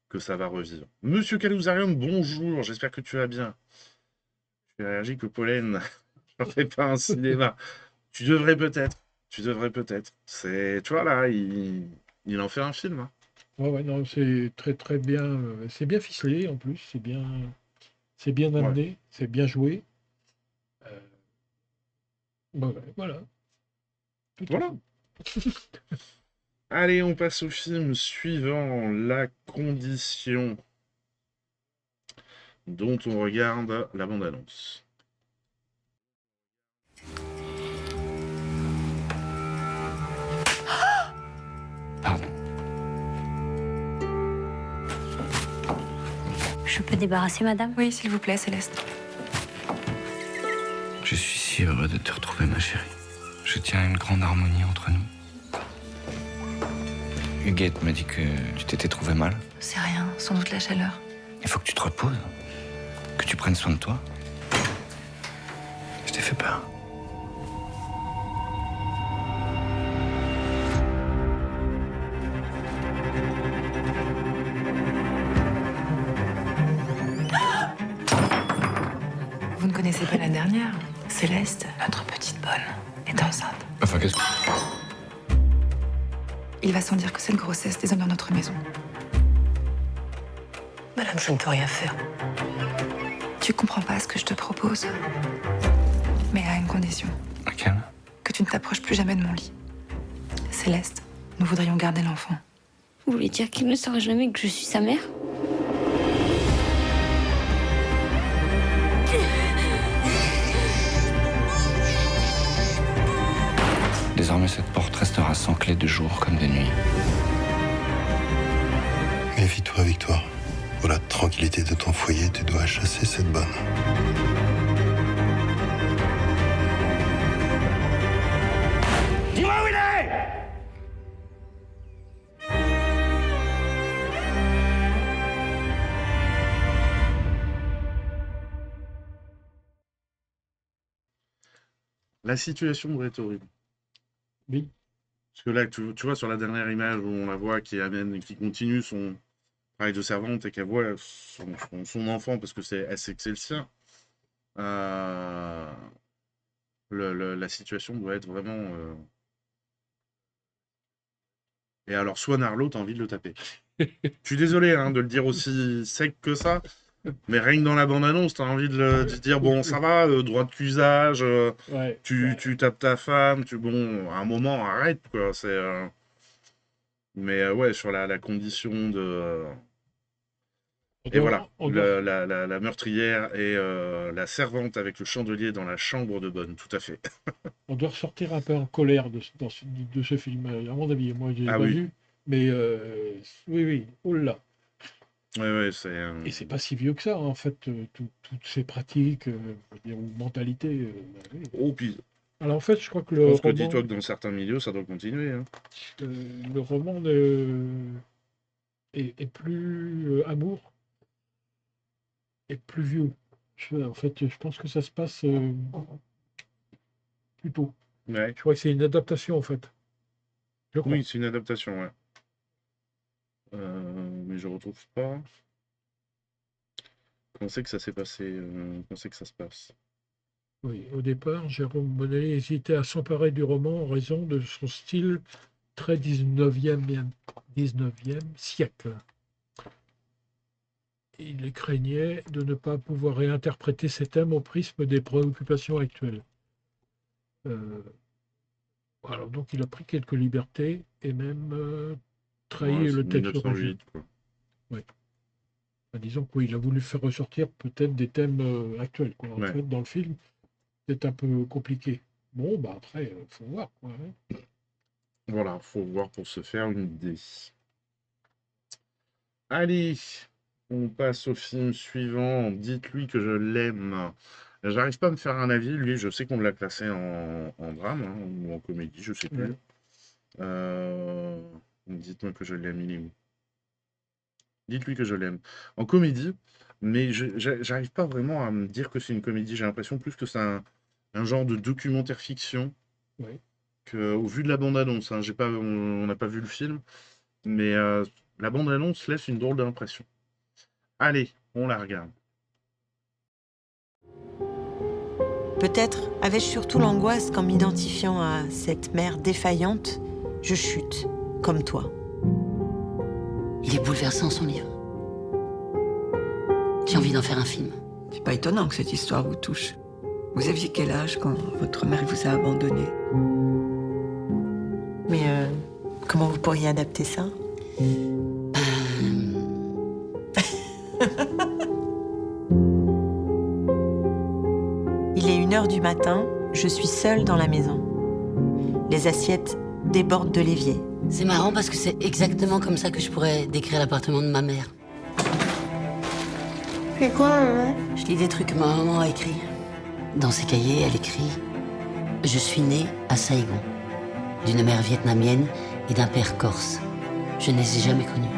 que ça va revivre. Monsieur Kalouzarian, bonjour, j'espère que tu vas bien. Je suis allergique au pollen, je ne fais pas un cinéma. Tu devrais peut-être. Tu vois là, il en fait un film. Hein. Ouais, non, c'est très très bien. C'est bien ficelé en plus, c'est bien amené, c'est bien joué. Voilà. Voilà. Allez, on passe au film suivant, La Condition, dont on regarde la bande-annonce. Pardon. Je peux débarrasser, madame? Oui, s'il vous plaît, Céleste. Je suis si heureux de te retrouver, ma chérie. Je tiens à une grande harmonie entre nous. Huguette m'a dit que tu t'étais trouvé mal. C'est rien, sans doute la chaleur. Il faut que tu te reposes, que tu prennes soin de toi. Je t'ai fait peur. Vous ne connaissez pas la dernière? Céleste, notre petite bonne, est enceinte. Enfin, qu'est-ce que... Il va sans dire que cette grossesse déshonore notre maison. Madame, je ne peux rien faire. Tu comprends pas ce que je te propose. Mais à une condition. Laquelle? Que tu ne t'approches plus jamais de mon lit. Céleste, nous voudrions garder l'enfant. Vous voulez dire qu'il ne saura jamais que je suis sa mère? Désormais, cette porte restera sans clé de jour comme de nuit. Méfie-toi, Victoire. Pour la tranquillité de ton foyer, tu dois chasser cette bonne. La situation doit être horrible. Oui. Parce que là, tu vois, sur la dernière image où on la voit qui continue son travail de servante et qu'elle voit son enfant parce que elle sait que c'est le sien. La situation doit être vraiment. Et alors, soit Narlo, t'as envie de le taper. Je suis désolé hein, de le dire aussi sec que ça, mais rien que dans la bande-annonce, t'as envie de dire bon, ça va, droit de cuisage, tu tapes ta femme, bon, à un moment, arrête, quoi. Mais ouais, sur la condition de. Et voilà, la meurtrière et la servante avec le chandelier dans la chambre de Bonne, tout à fait. On doit ressortir un peu en colère de ce film, à mon avis. Moi, je l'ai pas vu, mais oui, oh là. Ouais, Et c'est pas si vieux que ça, en fait, toutes ces pratiques, ou mentalités. Oui. Oh, puis. Alors en fait, je crois que je pense que dis-toi que dans certains milieux, ça doit continuer. Hein. Le roman est plus amour, est plus vieux. En fait, je pense que ça se passe plus tôt. Ouais. Je crois que c'est une adaptation, en fait. Oui, c'est une adaptation, ouais. Mais je retrouve pas. Quand c'est que ça s'est passé Quand c'est que ça se passe? Oui, au départ, Jérôme Bonnet hésitait à s'emparer du roman en raison de son style très 19e siècle. Il craignait de ne pas pouvoir réinterpréter ces thèmes au prisme des préoccupations actuelles. Alors donc il a pris quelques libertés et même trahi le texte original. Oui. Enfin, disons qu'il a voulu faire ressortir peut-être des thèmes actuels. Quoi. En fait, dans le film, c'est un peu compliqué. Bon, bah après, il faut voir. Quoi, hein. Voilà, faut voir pour se faire une idée. Allez, on passe au film suivant. Dites-lui que je l'aime. J'arrive pas à me faire un avis. Lui, je sais qu'on l'a classé en drame hein, ou en comédie, je sais plus. Dites-moi que je l'aime, il est où? Dites-lui que je l'aime. En comédie, mais j'arrive pas vraiment à me dire que c'est une comédie. J'ai l'impression plus que c'est un genre de documentaire fiction. Oui. Au vu de la bande-annonce, hein, on n'a pas vu le film, mais la bande-annonce laisse une drôle d'impression. Allez, on la regarde. Peut-être avais-je surtout l'angoisse qu'en m'identifiant à cette mère défaillante, je chute, comme toi. Il est bouleversant, son livre. J'ai envie d'en faire un film. C'est pas étonnant que cette histoire vous touche. Vous aviez quel âge quand votre mère vous a abandonné? Mais comment vous pourriez adapter ça? Il est 1h du matin, je suis seule dans la maison. Les assiettes débordent de l'évier. C'est marrant parce que c'est exactement comme ça que je pourrais décrire l'appartement de ma mère. C'est quoi, maman? Je lis des trucs que ma maman a écrits. Dans ses cahiers, elle écrit « Je suis née à Saigon, d'une mère vietnamienne et d'un père corse. Je ne les ai jamais connus. »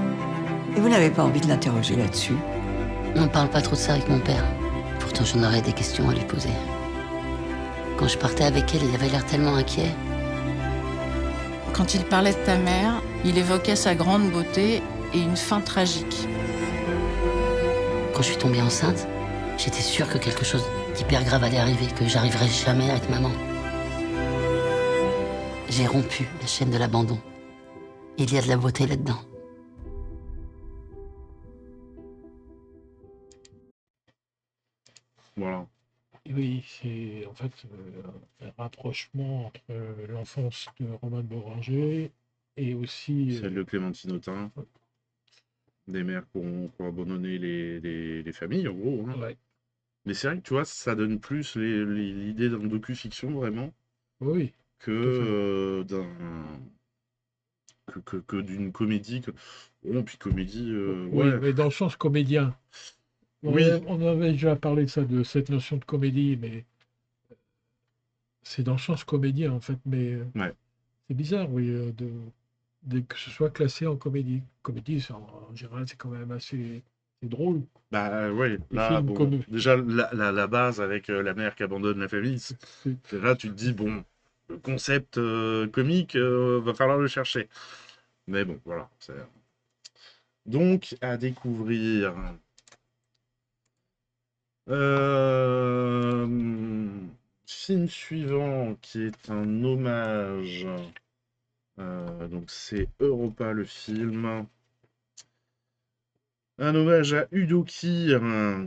Et vous n'avez pas envie de l'interroger là-dessus? On ne parle pas trop de ça avec mon père. Pourtant, j'en aurais des questions à lui poser. Quand je partais avec elle, il avait l'air tellement inquiet. Quand il parlait de ta mère, il évoquait sa grande beauté et une fin tragique. Quand je suis tombée enceinte, j'étais sûre que quelque chose d'hyper grave allait arriver, que j'arriverais jamais à être maman. J'ai rompu la chaîne de l'abandon. Il y a de la beauté là-dedans. Voilà. Oui, c'est en fait un rapprochement entre l'enfance de Romain de Boranger et aussi... Celle de Clémentine Autain. Des mères qui ont abandonné les familles, en gros. Hein. Ouais. Mais c'est vrai que, tu vois, ça donne plus l'idée d'un docu-fiction, vraiment. Oui. Que d'une comédie. Bon, puis comédie... oui, ouais. mais dans le sens comédien. Oui. On avait déjà parlé de ça, de cette notion de comédie, mais c'est dans le sens comédien, en fait. Mais c'est bizarre, oui, que ce soit classé en comédie. Comédie, en général, c'est quand même assez C'est drôle. Bah ouais, Les là, films bon, comme- déjà la base avec la mère qui abandonne la famille, là tu te dis, bon, le concept comique, va falloir le chercher. Mais bon, voilà. Donc, à découvrir. Film suivant qui est un hommage. Donc c'est Europa le film. Un hommage à Udo Kier,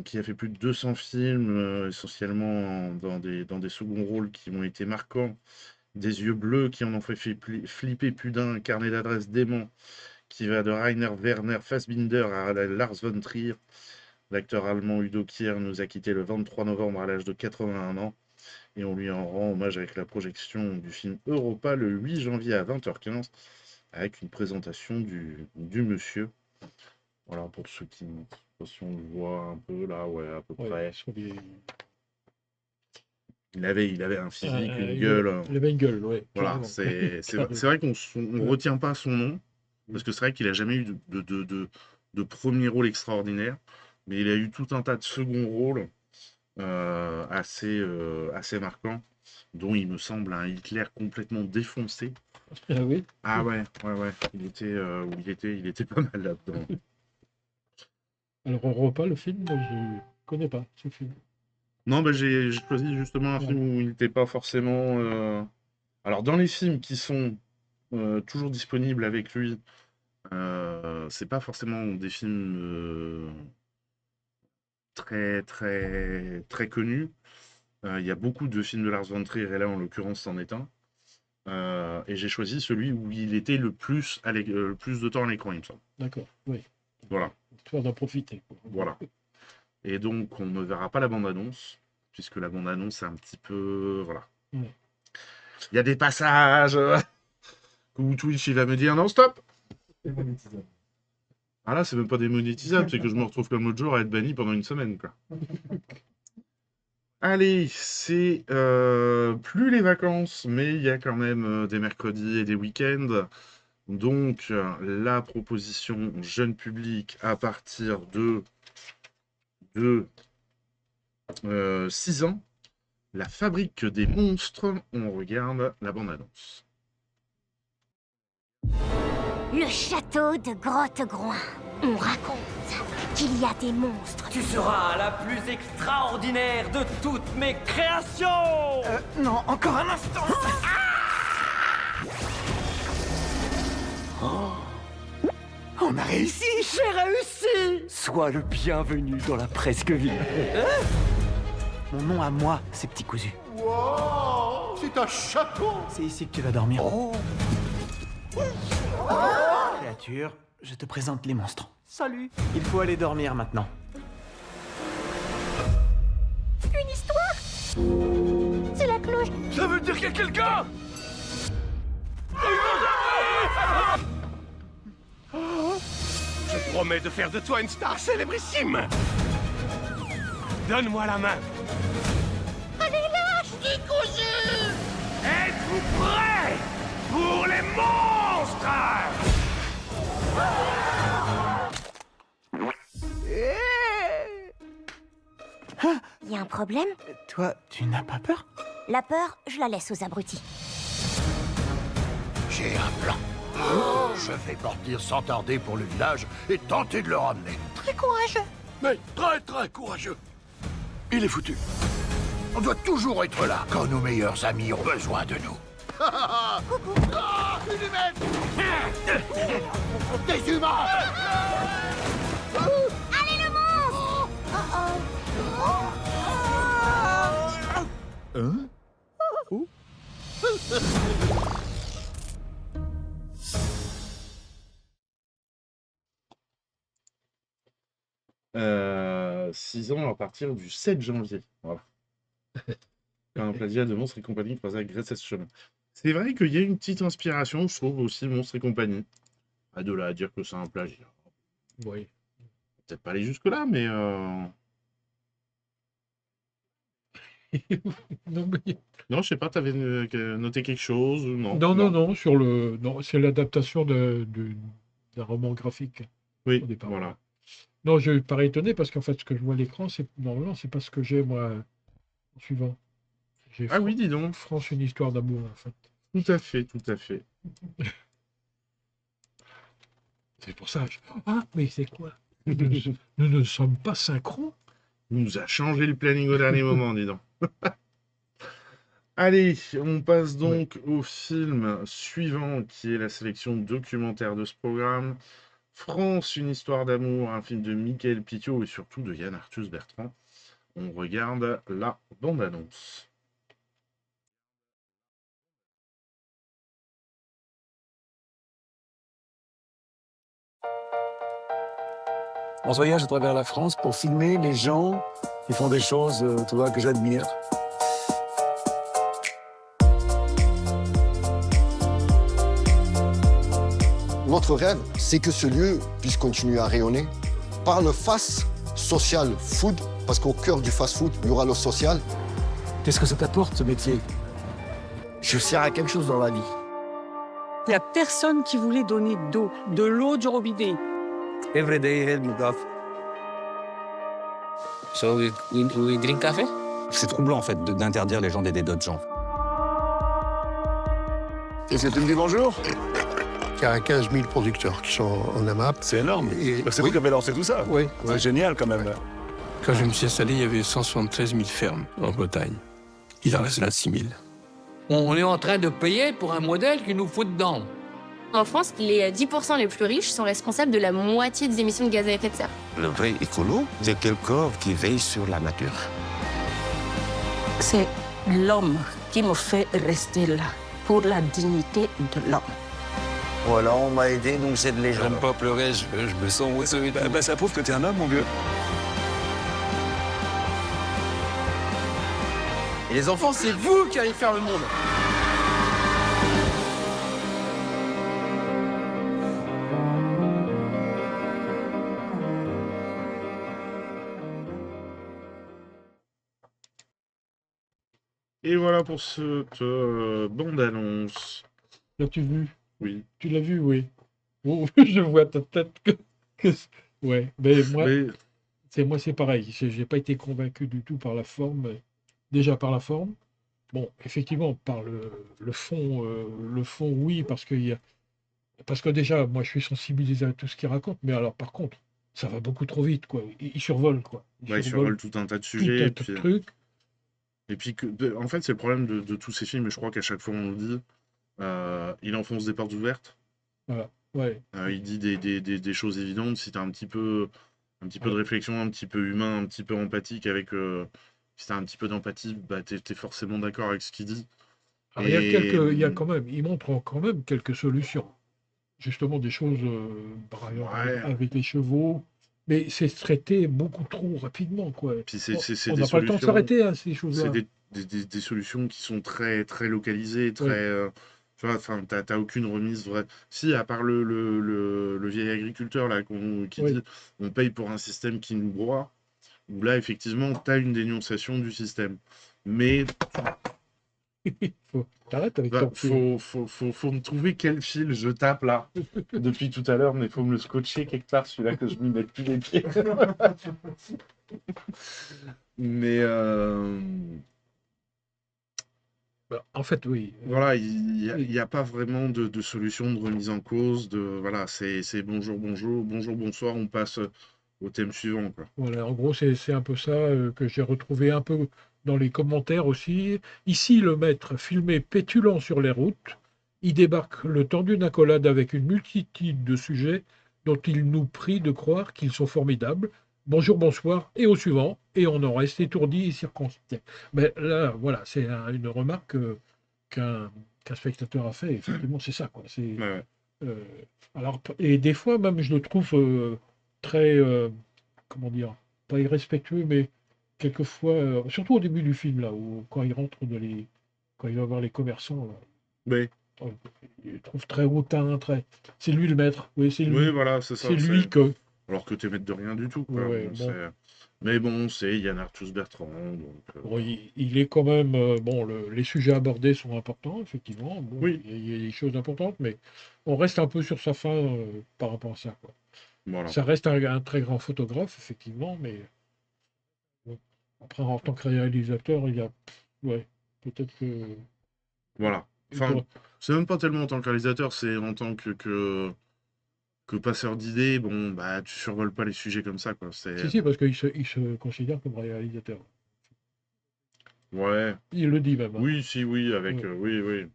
qui a fait plus de 200 films, essentiellement dans des seconds rôles qui ont été marquants. Des yeux bleus qui en ont fait flipper plus d'un, un carnet d'adresses dément qui va de Rainer Werner Fassbinder à Lars von Trier. L'acteur allemand Udo Kier nous a quittés le 23 novembre à l'âge de 81 ans et on lui en rend hommage avec la projection du film Europa le 8 janvier à 20h15 avec une présentation du monsieur. Voilà, pour ceux qui, si on le voit un peu là, ouais, à peu près. Il avait un physique, une gueule. Il avait une gueule, ouais. Voilà, carrément. c'est vrai qu'on ne retient pas son nom, parce que c'est vrai qu'il n'a jamais eu de premier rôle extraordinaire, mais il a eu tout un tas de seconds rôles assez marquants, dont il me semble un Hitler complètement défoncé. Ah oui? Ah ouais. Il était pas mal là-dedans. Alors, Europa, le film, moi, je ne connais pas ce film. Non, bah, j'ai choisi justement un film où il n'était pas forcément. Alors, dans les films qui sont toujours disponibles avec lui, c'est pas forcément des films très, très, très connus. Il y a beaucoup de films de Lars von Trier, et là, en l'occurrence, c'en est un. Et j'ai choisi celui où il était le plus de temps à l'écran, il me semble. D'accord, oui. Voilà. Histoire d'en profiter. Voilà. Et donc, on ne verra pas la bande-annonce, puisque la bande-annonce, c'est un petit peu... Voilà. Ouais. Il y a des passages où Twitch, il va me dire « Non, stop !» Ah là, c'est même pas démonétisable, c'est que je me retrouve comme l'autre jour à être banni pendant une semaine, quoi. Allez, c'est plus les vacances, mais il y a quand même des mercredis et des week-ends. Donc, la proposition jeune public à partir de 6 ans, La fabrique des monstres. On regarde la bande-annonce. Le château de Grotte-Groin. On raconte qu'il y a des monstres. Tu seras la plus extraordinaire de toutes mes créations. Non, encore un instant. On a réussi. J'ai réussi. Sois le bienvenu dans la presque ville. Mon nom à moi, ces petits cousus. Wow, c'est un château. C'est ici que tu vas dormir. Oh. Créature, je te présente les monstres. Salut. Il faut aller dormir maintenant. Une histoire. C'est la cloche. Ça veut dire qu'il y a quelqu'un. Je promets de faire de toi une star célébrissime. Donne-moi la main. Allez, lâche. Petit cousu. Êtes-vous prêts pour les monstres? Il y a un problème? Toi, tu n'as pas peur? La peur, je la laisse aux abrutis. J'ai un plan. Je vais partir sans tarder pour le village et tenter de le ramener. Très courageux. Mais très très courageux. Il est foutu. On doit toujours être là quand nos meilleurs amis ont besoin de nous. Coucou. Ah, une humaine. Des humains. Allez, le monstre. Hein? Euh, 6 ans à partir du 7 janvier. Voilà. Quand un plagiat de Monstres et compagnie croisé avec Grèce chemin. C'est vrai qu'il y a une petite inspiration, je trouve, aussi Monstres et compagnie. À de là à dire que c'est un plagiat. Oui. Peut-être pas aller jusque-là, mais. Non, mais... Non, je sais pas, t'avais noté quelque chose ou non? Non, sur le... Non, c'est l'adaptation d'un roman graphique. Oui, au départ. voilà. Non, je parais étonné parce qu'en fait, ce que je vois à l'écran, normalement, c'est pas ce que j'ai, moi, en suivant. J'ai Ah oui, dis donc. France, une histoire d'amour, en fait. Tout à fait, tout à fait. C'est pour ça. Ah, mais c'est quoi? Nous ne sommes pas synchro? Il nous a changé le planning au dernier moment, dis donc. Allez, on passe donc au film suivant, qui est la sélection documentaire de ce programme. France, une histoire d'amour, un film de Michael Pitiot et surtout de Yann Arthus Bertrand. On regarde la bande-annonce. On se voyage à travers la France pour filmer les gens qui font des choses, tu vois, que j'admire. Notre rêve, c'est que ce lieu puisse continuer à rayonner par le fast social food, parce qu'au cœur du fast food, il y aura le social. Qu'est-ce que ça t'apporte, ce métier? Je sers à quelque chose dans la vie. Il n'y a personne qui voulait donner de l'eau du robinet. Every day help me God. So we drink café? C'est troublant en fait d'interdire les gens d'aider d'autres gens. Est-ce que tu me dis bonjour? Il y a 15 000 producteurs qui sont en AMAP. C'est énorme. C'est oui. vous qui avez lancé tout ça. Oui. C'est génial quand même. Quand je me suis installé, il y avait 173 000 fermes en Bretagne. Il en reste là 6 000. On est en train de payer pour un modèle qui nous fout dedans. En France, les 10% les plus riches sont responsables de la moitié des émissions de gaz à effet de serre. Le vrai écolo, c'est quelqu'un qui veille sur la nature. C'est l'homme qui me fait rester là, pour la dignité de l'homme. Voilà, on m'a aidé, donc c'est de légende. J'aime pas pleurer, je me sens oiseau. Ça prouve que t'es un homme, mon vieux. Et les enfants, c'est vous qui allez faire le monde. Et voilà pour cette bande-annonce. L'as-tu vu? Oui. Tu l'as vu, oui. Oh, je vois ta tête que... Ouais, mais moi, c'est pareil. J'ai pas été convaincu du tout par la forme. Déjà par la forme. Bon, effectivement, par le fond, oui, parce que déjà, moi, je suis sensibilisé à tout ce qu'il raconte. Mais alors, par contre, ça va beaucoup trop vite, quoi. Il survole, quoi. Il survole tout un tas de sujets. Tout un tas de trucs. Et puis, en fait, c'est le problème de tous ces films, et je crois qu'à chaque fois on le dit, il enfonce des portes ouvertes. Voilà, ouais. Il dit des choses évidentes. Si tu as un petit peu de réflexion, un petit peu humain, un petit peu empathique avec... si tu as un petit peu d'empathie, bah, tu es forcément d'accord avec ce qu'il dit. Alors, il montre quand même quelques solutions. Justement, des choses, par exemple, avec les chevaux... Mais c'est traité beaucoup trop rapidement, quoi. Puis on n'a pas le temps de s'arrêter à ces choses-là. C'est des solutions qui sont très, très localisées, très... tu vois, enfin, t'as aucune remise vraie. Si, à part le vieil agriculteur là, qui dit on paye pour un système qui nous broie, où là, effectivement, t'as une dénonciation du système. Mais... T'arrêtes avec faut me trouver quel fil je tape là depuis tout à l'heure, mais faut me le scotcher quelque part, celui-là, que je m'y mette plus les pieds. Mais en fait, oui. Voilà, il n'y a pas vraiment de solution de remise en cause. Voilà, c'est bonjour, bonjour, bonjour, bonsoir, on passe au thème suivant, quoi. Voilà, en gros, c'est un peu ça que j'ai retrouvé un peu dans les commentaires aussi. Ici, le maître, filmé pétulant sur les routes, il débarque le temps d'une accolade avec une multitude de sujets dont il nous prie de croire qu'ils sont formidables. Bonjour, bonsoir, et au suivant, et on en reste étourdi et circonspect. Mais là, voilà, c'est une remarque qu'un spectateur a fait. Effectivement, c'est ça, quoi. Alors, et des fois, même, je le trouve très, comment dire, pas irrespectueux, mais quelquefois, surtout au début du film, là, où, quand il rentre quand il va voir les commerçants, là, il le trouve très hautain, c'est lui le maître. Oui, c'est lui. Oui, voilà, c'est ça. C'est lui que... Alors que t'es maître de rien du tout, quoi. Ouais, bon. Mais bon, c'est Yann Arthus Bertrand. Donc, bon, il est quand même... les sujets abordés sont importants, effectivement. Bon, oui. Il y a des choses importantes, mais on reste un peu sur sa fin par rapport à ça, quoi. Voilà. Ça reste un très grand photographe, effectivement, mais bon. Après, en tant que réalisateur, il y a... Ouais, peut-être que... Voilà. Enfin, c'est même pas tellement en tant que réalisateur, c'est en tant que passeur d'idées. Bon, bah, tu survoles pas les sujets comme ça, quoi. Si, parce qu'il se considère comme réalisateur. Ouais. Il le dit même. Hein. Oui, si, oui, avec... Ouais. oui.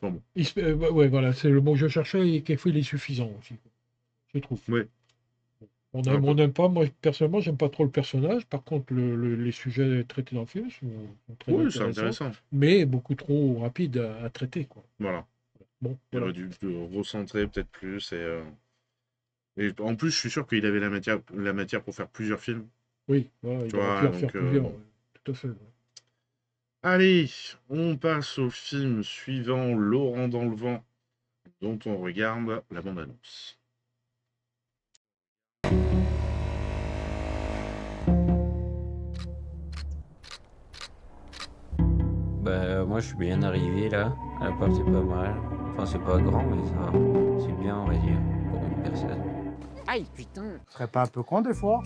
Bon. Ouais, voilà, c'est le mot que je cherchais et quelquefois il est suffisant aussi, je trouve. Oui. On aime, on n'aime pas, moi personnellement, j'aime pas trop le personnage. Par contre, les sujets traités dans le film sont très Oui, c'est intéressants, intéressant. mais beaucoup trop rapides à traiter, quoi. Voilà. Bon, Il voilà. aurait dû le recentrer peut-être plus. Et en plus, je suis sûr qu'il avait la matière pour faire plusieurs films. Oui, voilà, il Tu aurait vois, pu en faire donc, plusieurs, bon. ouais, tout à fait. Ouais. Allez, on passe au film suivant, Laurent dans le vent, dont on regarde la bande-annonce. Bah, moi je suis bien arrivé là. L'appart c'est pas mal. Enfin, c'est pas grand, mais ça va. C'est bien, on va dire, pour une personne. Aïe, putain. Tu serais pas un peu con des fois?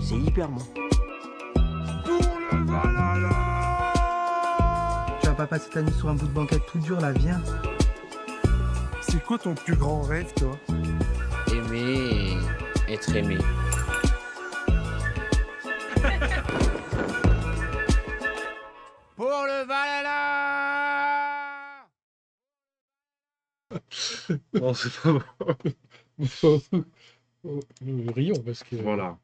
C'est hyper bon. Tu vas pas passer ta nuit sur un bout de banquette tout dur là, viens. C'est quoi ton plus grand rêve, toi? Aimer et être aimé. Pour le Valhalla! Non, c'est pas bon. Nous rions parce que... Voilà.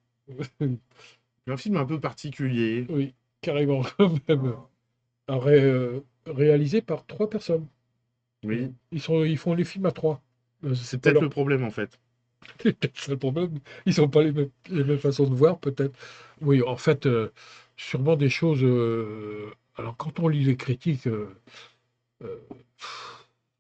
Un film un peu particulier. Oui, carrément, quand même. Réalisé par 3 personnes. Oui. Ils font les films à 3. C'est peut-être le problème, en fait. C'est peut-être ça le problème. Ils n'ont pas les mêmes façons de voir, peut-être. Oui, en fait, sûrement des choses... Alors, quand on lit les critiques,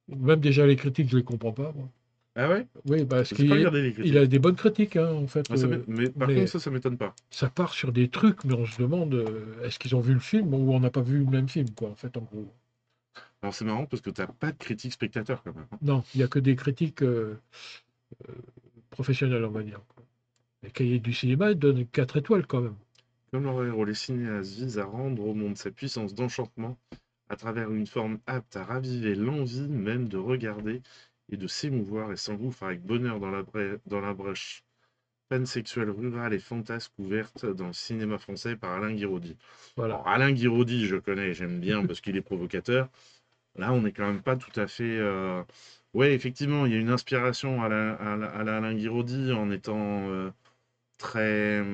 même déjà les critiques, je ne les comprends pas, moi. Ah ouais? Oui, parce J'ai pas regardé les critiques. qu'il a des bonnes critiques, hein, en fait. Mais par contre, ça m'étonne pas. Ça part sur des trucs, mais on se demande, est-ce qu'ils ont vu le film ou on n'a pas vu le même film, quoi, en fait, en gros. Alors, c'est marrant parce que tu n'as pas de critique spectateur, quand même. Non, il n'y a que des critiques professionnels, on va dire. Les cahiers du cinéma, ils donnent 4 étoiles, quand même. Comme leur héros, les cinéastes visent à rendre au monde sa puissance d'enchantement à travers une forme apte à raviver l'envie même de regarder et de s'émouvoir et s'engouffre avec bonheur dans la brèche pansexuelle rurale et fantasque ouverte dans le cinéma français par Alain Guiraudy. Voilà. Alors, Alain Guiraudy, je connais, j'aime bien parce qu'il est provocateur. Là, on n'est quand même pas tout à fait... Ouais, effectivement, il y a une inspiration à la Alain Guiraudy en étant très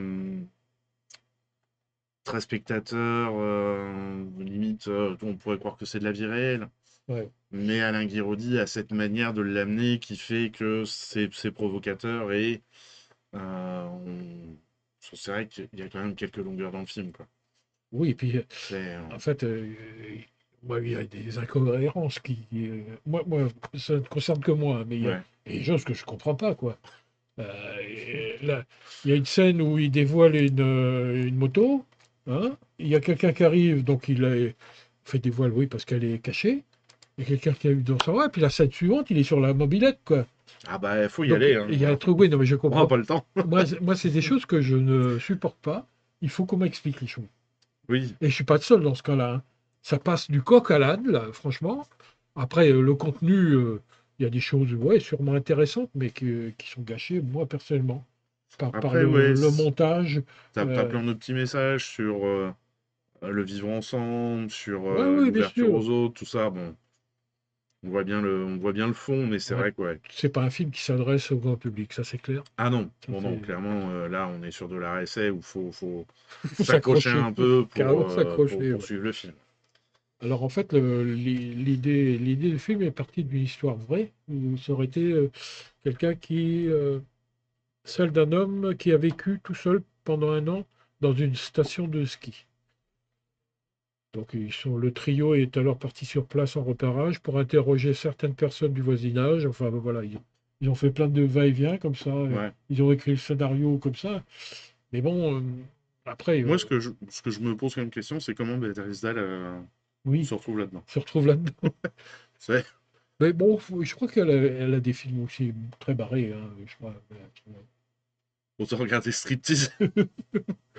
spectateur, limite, on pourrait croire que c'est de la vie réelle. Ouais. Mais Alain Guiraudy a cette manière de l'amener qui fait que c'est provocateur et c'est vrai qu'il y a quand même quelques longueurs dans le film, quoi. Oui, et puis, en fait, moi, il y a des incohérences qui... moi, ça ne concerne que moi, mais il y a des choses que je ne comprends pas, quoi. Là, il y a une scène où il dévoile une moto, hein. Il y a quelqu'un qui arrive, donc il fait des voiles, oui, parce qu'elle est cachée. Il y a quelqu'un qui arrive dans sa voie, et puis la scène suivante, il est sur la mobilette, quoi. Ah bah, il faut y aller. Hein. Il y a un truc, oui, non, mais je comprends. On n'a pas le temps. moi, c'est des choses que je ne supporte pas. Il faut qu'on m'explique les choses. Oui. Et je suis pas le seul dans ce cas-là. Hein. Ça passe du coq à l'âne, là, franchement. Après, le contenu, il y a des choses, ouais, sûrement intéressantes, mais qui sont gâchées, moi, personnellement. Par le montage. T'as plein de petits messages sur le vivre ensemble, sur bien l'ouverture sûr. aux autres, tout ça. Bon, on voit bien le fond, mais c'est vrai que c'est pas un film qui s'adresse au grand public, ça c'est clair. Ah non, Ça, non, c'est- clairement, là, on est sur de l'art essai où il faut Faut s'accrocher s'accrocher, un peu carrément pour s'accrocher, ouais. suivre le film. Alors en fait, l'idée du film est partie d'une histoire vraie, où ça aurait été quelqu'un celle d'un homme qui a vécu tout seul pendant 1 an dans une station de ski. Donc le trio est alors parti sur place en repérage pour interroger certaines personnes du voisinage. Enfin voilà, ils ont fait plein de va-et-vient comme ça. Ouais. Ils ont écrit le scénario comme ça. Mais bon, après... Moi, ce que je me pose comme question, c'est comment Beatrice Dalle Oui. se retrouve là-dedans. Se retrouve là-dedans. C'est... Mais bon, je crois qu'elle a des films aussi très barrés, hein, je crois. On se regarder Striptease.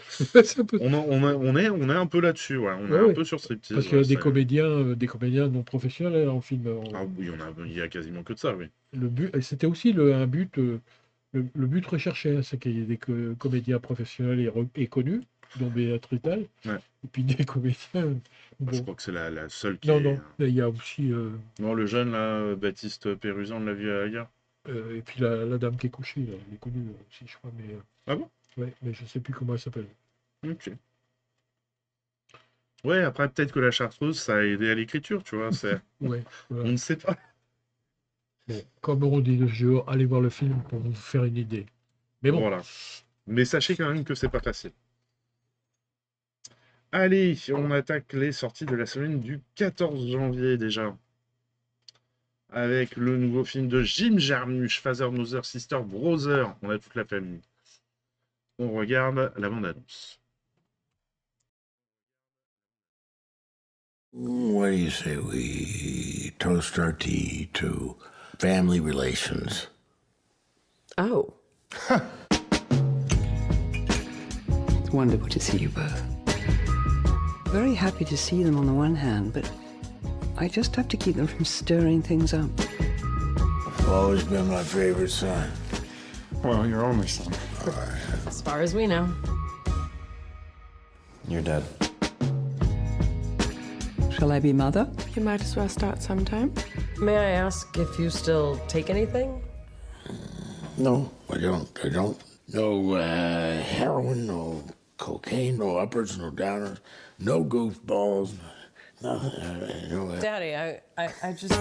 C'est un peu- on est un peu là-dessus, ouais. On est un peu sur Striptease. Parce qu'il y a ouais, des comédiens non professionnels en film. Ah oui, il y a quasiment que de ça, oui. Le but, et c'était aussi un but, le but recherché, hein, c'est qu'il y ait des comédiens professionnels et connus, dont Béatrice Dalle, Ouais. et puis des comédiens. Je crois que c'est la seule qui Non, il y a aussi. Non, le jeune, là, Baptiste Pérusan, on l'a vu ailleurs. Et puis la dame qui est couchée, là, elle est connue aussi, je crois. Mais, Ah bon? Ouais, mais je sais plus comment elle s'appelle. Ok. Ouais, après, peut-être que la chartreuse, ça a aidé à l'écriture, tu vois. C'est... Ouais, voilà. On ne sait pas. Bon, comme on dit le jeu, allez voir le film pour vous faire une idée. Mais bon. Voilà. Mais sachez quand même que c'est pas facile. Allez, on attaque les sorties de la semaine du 14 janvier déjà. Avec le nouveau film de Jim Jarmusch, Father, Mother, Sister, Brother. On a toute la famille. On regarde la bande-annonce. What do you say we toast our tea to family relations? Oh. It's wonderful to see you both. Very happy to see them on the one hand, but I just have to keep them from stirring things up. You've always been my favorite son. Well, your only son. As far as we know. You're dead. Shall I be mother? You might as well start sometime. May I ask if you still take anything? No, I don't. No heroin, no cocaine, no uppers, no downers, no goofballs, nothing. No, Daddy, I just...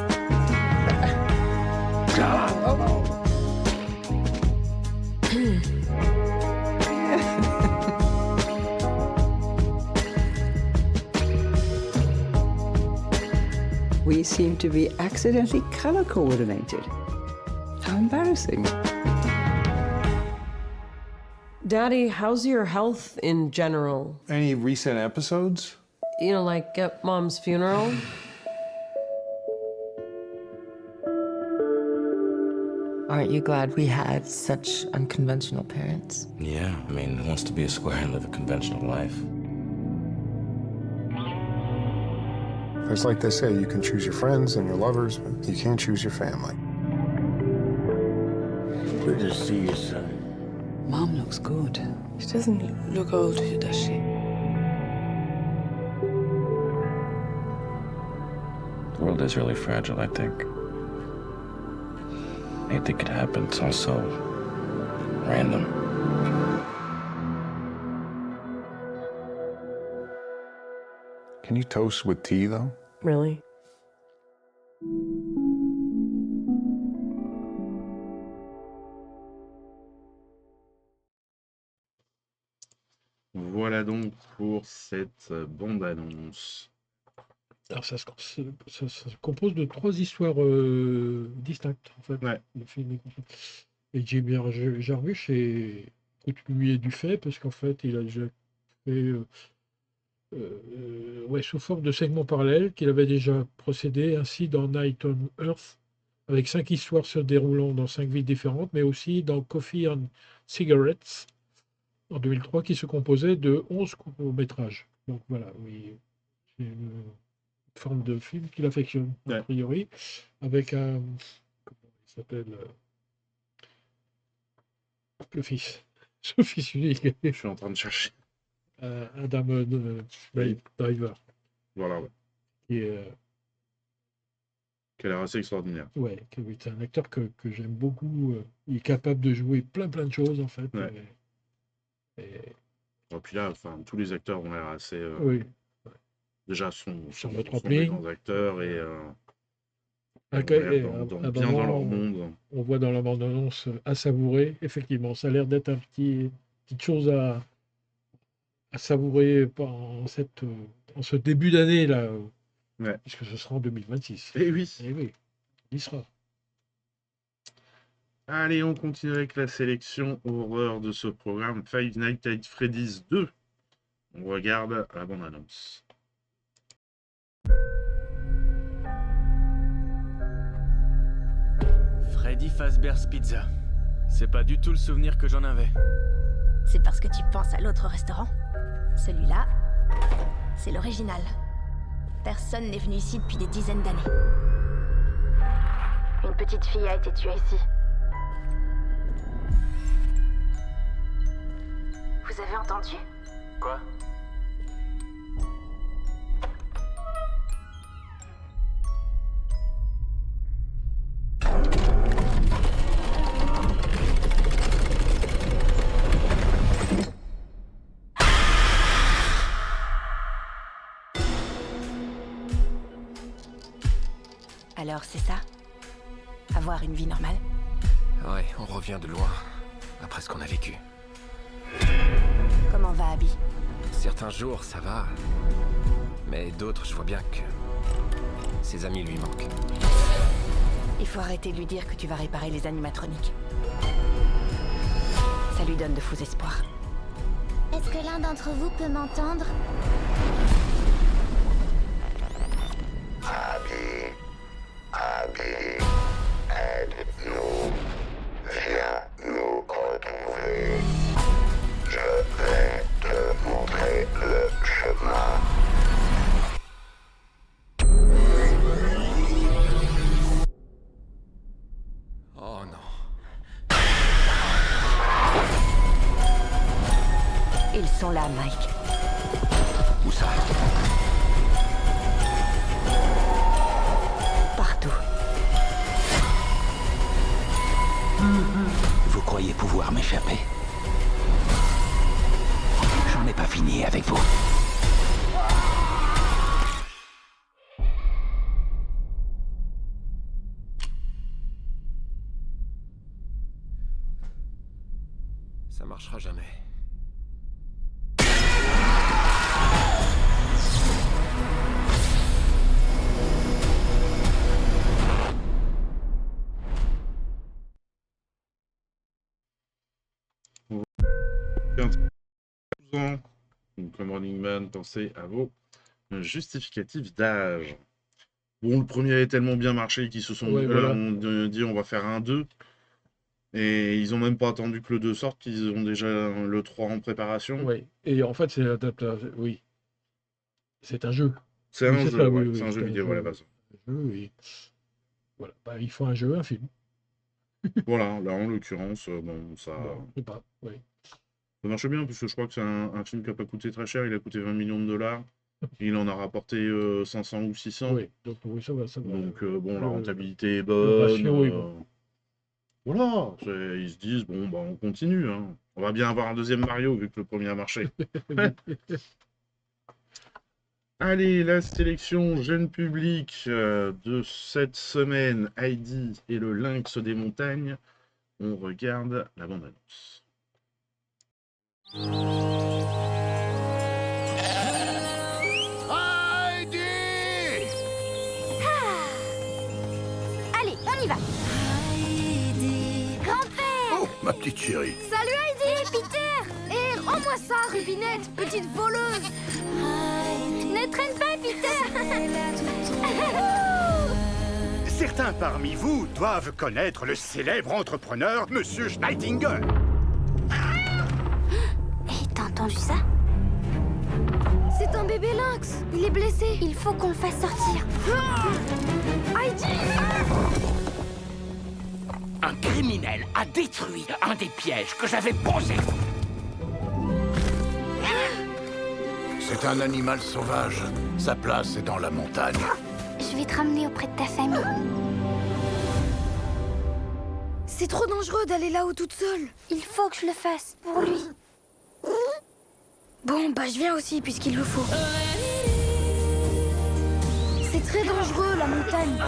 We seem to be accidentally color coordinated. How embarrassing. Daddy, how's your health in general? Any recent episodes? You know, like at Mom's funeral? Aren't you glad we had such unconventional parents? Yeah, I mean, who wants to be a square and live a conventional life? It's like they say, you can choose your friends and your lovers, but you can't choose your family. Good to see you, son. Mom looks good. She doesn't look old, does she? The world is really fragile, I think. Anything could happen. It's all so random. Can you toast with tea, though? Really? Voilà donc pour cette bande-annonce. Alors ça se compose de 3 histoires distinctes, en fait. Ouais. Le film est complet. Et Jim Jarmusch est coutumier du fait, parce qu'en fait, il a déjà fait sous forme de segments parallèles, qu'il avait déjà procédé ainsi dans Night on Earth, avec 5 histoires se déroulant dans 5 villes différentes, mais aussi dans Coffee and Cigarettes, en 2003, qui se composait de 11 courts-métrages. Donc voilà, oui, c'est une forme de film qu'il affectionne, a priori, avec un... Comment il s'appelle le fils. Son fils unique. Je suis en train de chercher. Adam Driver. Voilà, ouais. Qui est... Qui a l'air assez extraordinaire. Ouais, c'est un acteur que j'aime beaucoup. Il est capable de jouer plein de choses, en fait. Ouais. Et puis là, enfin, tous les acteurs ont l'air assez... Oui. Déjà, sont des grands acteurs et bien dans leur monde. On voit dans la bande-annonce à savourer, effectivement. Ça a l'air d'être petite chose à savourer en ce début d'année, là. Ouais. Puisque ce sera en 2026. Eh oui. Eh oui, il y sera. Allez, on continue avec la sélection horreur de ce programme. Five Nights at Freddy's 2. On regarde la bande-annonce. Freddy Fazbear's Pizza. C'est pas du tout le souvenir que j'en avais. C'est parce que tu penses à l'autre restaurant. Celui-là, c'est l'original. Personne n'est venu ici depuis des dizaines d'années. Une petite fille a été tuée ici. Vous avez entendu? Quoi? Alors c'est ça? Avoir une vie normale? Ouais, on revient de loin, après ce qu'on a vécu. Comment va Abby? Certains jours, ça va. Mais d'autres, je vois bien que ses amis lui manquent. Il faut arrêter de lui dire que tu vas réparer les animatroniques. Ça lui donne de faux espoirs. Est-ce que l'un d'entre vous peut m'entendre? Abby, Abby, aide-nous. Viens nous retrouver. Je vais te montrer le chemin. Oh non. Ils sont là, Mike. Où ça? Partout. Vous croyez pouvoir m'échapper? J'en ai pas fini avec vous. Ça marchera jamais. Donc, comme Running Man, pensez à vos justificatifs d'âge. Bon, le premier avait tellement bien marché qu'ils se sont voilà. on dit on va faire un 2. Et ils ont même pas attendu que le 2 sorte, qu'ils ont déjà le 3 en préparation. Oui, et en fait, c'est l'adaptation. Oui. C'est un jeu. C'est un Oui, jeu, ça, ouais, oui, c'est oui, un jeu vidéo à la base. Un jeu, oui. Voilà. Bah, il faut un jeu, un film. Voilà, là en l'occurrence, bon, ça, Bon, je sais pas, oui. ça marche bien, puisque je crois que c'est un film qui n'a pas coûté très cher, il a coûté 20 millions de dollars. Il en a rapporté 500 ou 600. Oui, donc oui, ça va. Donc bon, la Le- rentabilité est le bonne. ratio est bon. Voilà, ils se disent, bon, bah, on continue. Hein. On va bien avoir un deuxième Mario, vu que le premier a marché. Allez, la sélection jeune public de cette semaine, Heidi et le lynx des montagnes. On regarde la bande-annonce. Heidi! Allez, on y va. Grand-père! Oh, ma petite chérie. Salut Heidi! Peter! Et rends-moi ça, Rubinette, petite voleuse! Ne traîne pas, Peter! Certains parmi vous doivent connaître le célèbre entrepreneur Monsieur Schneidinger. Hé, t'as entendu ça? C'est un bébé lynx! Il est blessé! Il faut qu'on le fasse sortir! Heidi! Un criminel a détruit un des pièges que j'avais posés. C'est un animal sauvage. Sa place est dans la montagne. Je vais te ramener auprès de ta famille. C'est trop dangereux d'aller là-haut toute seule. Il faut que je le fasse, pour lui. Bon, bah je viens aussi, puisqu'il le faut. C'est très dangereux, la montagne.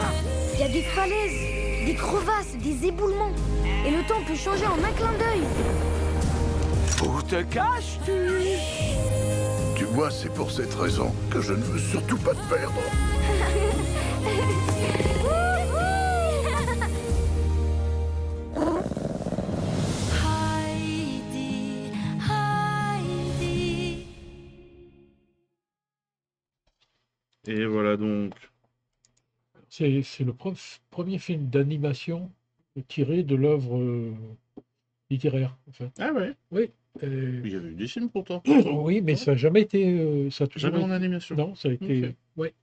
Il y a des falaises, des crevasses, des éboulements. Et le temps peut changer en un clin d'œil. Où te caches-tu? Tu vois, c'est pour cette raison que je ne veux surtout pas te perdre. Et voilà donc. C'est le premier film d'animation tiré de l'œuvre littéraire, en fait. Ah ouais? Oui. Il y avait eu des films pourtant. Oui, mais ça n'a jamais été. Ça a toujours Jamais en été- animation. Non, ça a été. Ok. Ouais.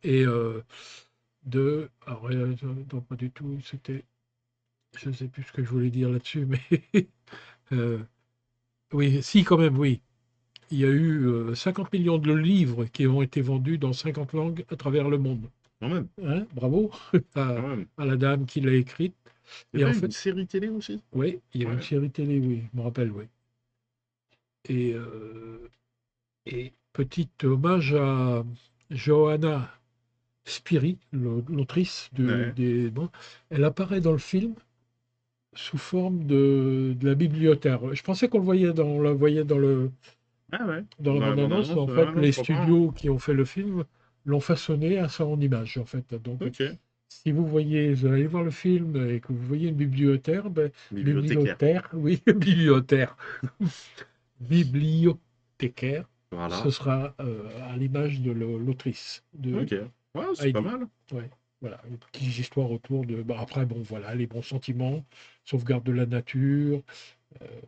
Et alors, non, pas du tout. C'était. Je ne sais plus ce que je voulais dire là-dessus, mais. Oui, si, quand même, oui. Il y a eu 50 millions de livres qui ont été vendus dans 50 langues à travers le monde. Quand même. Hein, bravo à la dame qui l'a écrite. Il y Et a en pas eu fait, une série télé aussi? oui, il y a eu une Ouais. série télé, oui, je me rappelle, oui. Et petit hommage à Johanna Spiri, l'autrice Ouais. bon, elle apparaît dans le film sous forme de la bibliothécaire. Je pensais qu'on la voyait dans le Ah ouais. dans la Dans la bande-annonce, mais en bande-annonce, fait, non, les je crois pas, hein. studios qui ont fait le film l'ont façonné à son image, en fait. Donc, Ok. si vous allez voir le film et que vous voyez une bibliothécaire, Bibliothécaire. oui, bibliothécaire, bibliothécaire, Voilà. ce sera à l'image de l'autrice. Ok. Ouais, c'est pas Heidi. mal. Ouais, voilà, une petite histoire autour de. Après, bon, voilà, les bons sentiments, sauvegarde de la nature,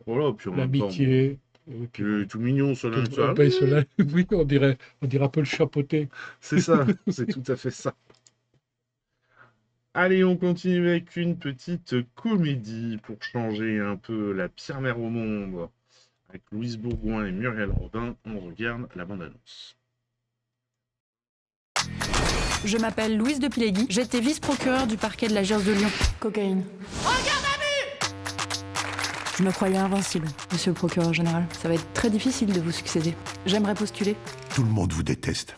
Voilà, puis en même temps, l'amitié. bon, tout mignon, Solin. Oui, on dirait un peu le chapeauté. C'est ça, c'est tout à fait ça. Allez, on continue avec une petite comédie pour changer un peu la pire mère au monde. Avec Louise Bourgoin et Muriel Robin, on regarde la bande-annonce. Je m'appelle Louise de Pilegui, j'étais vice-procureure du parquet de la Gers de Lyon. Cocaïne. Je me croyais invincible, monsieur le procureur général. Ça va être très difficile de vous succéder. J'aimerais postuler. Tout le monde vous déteste.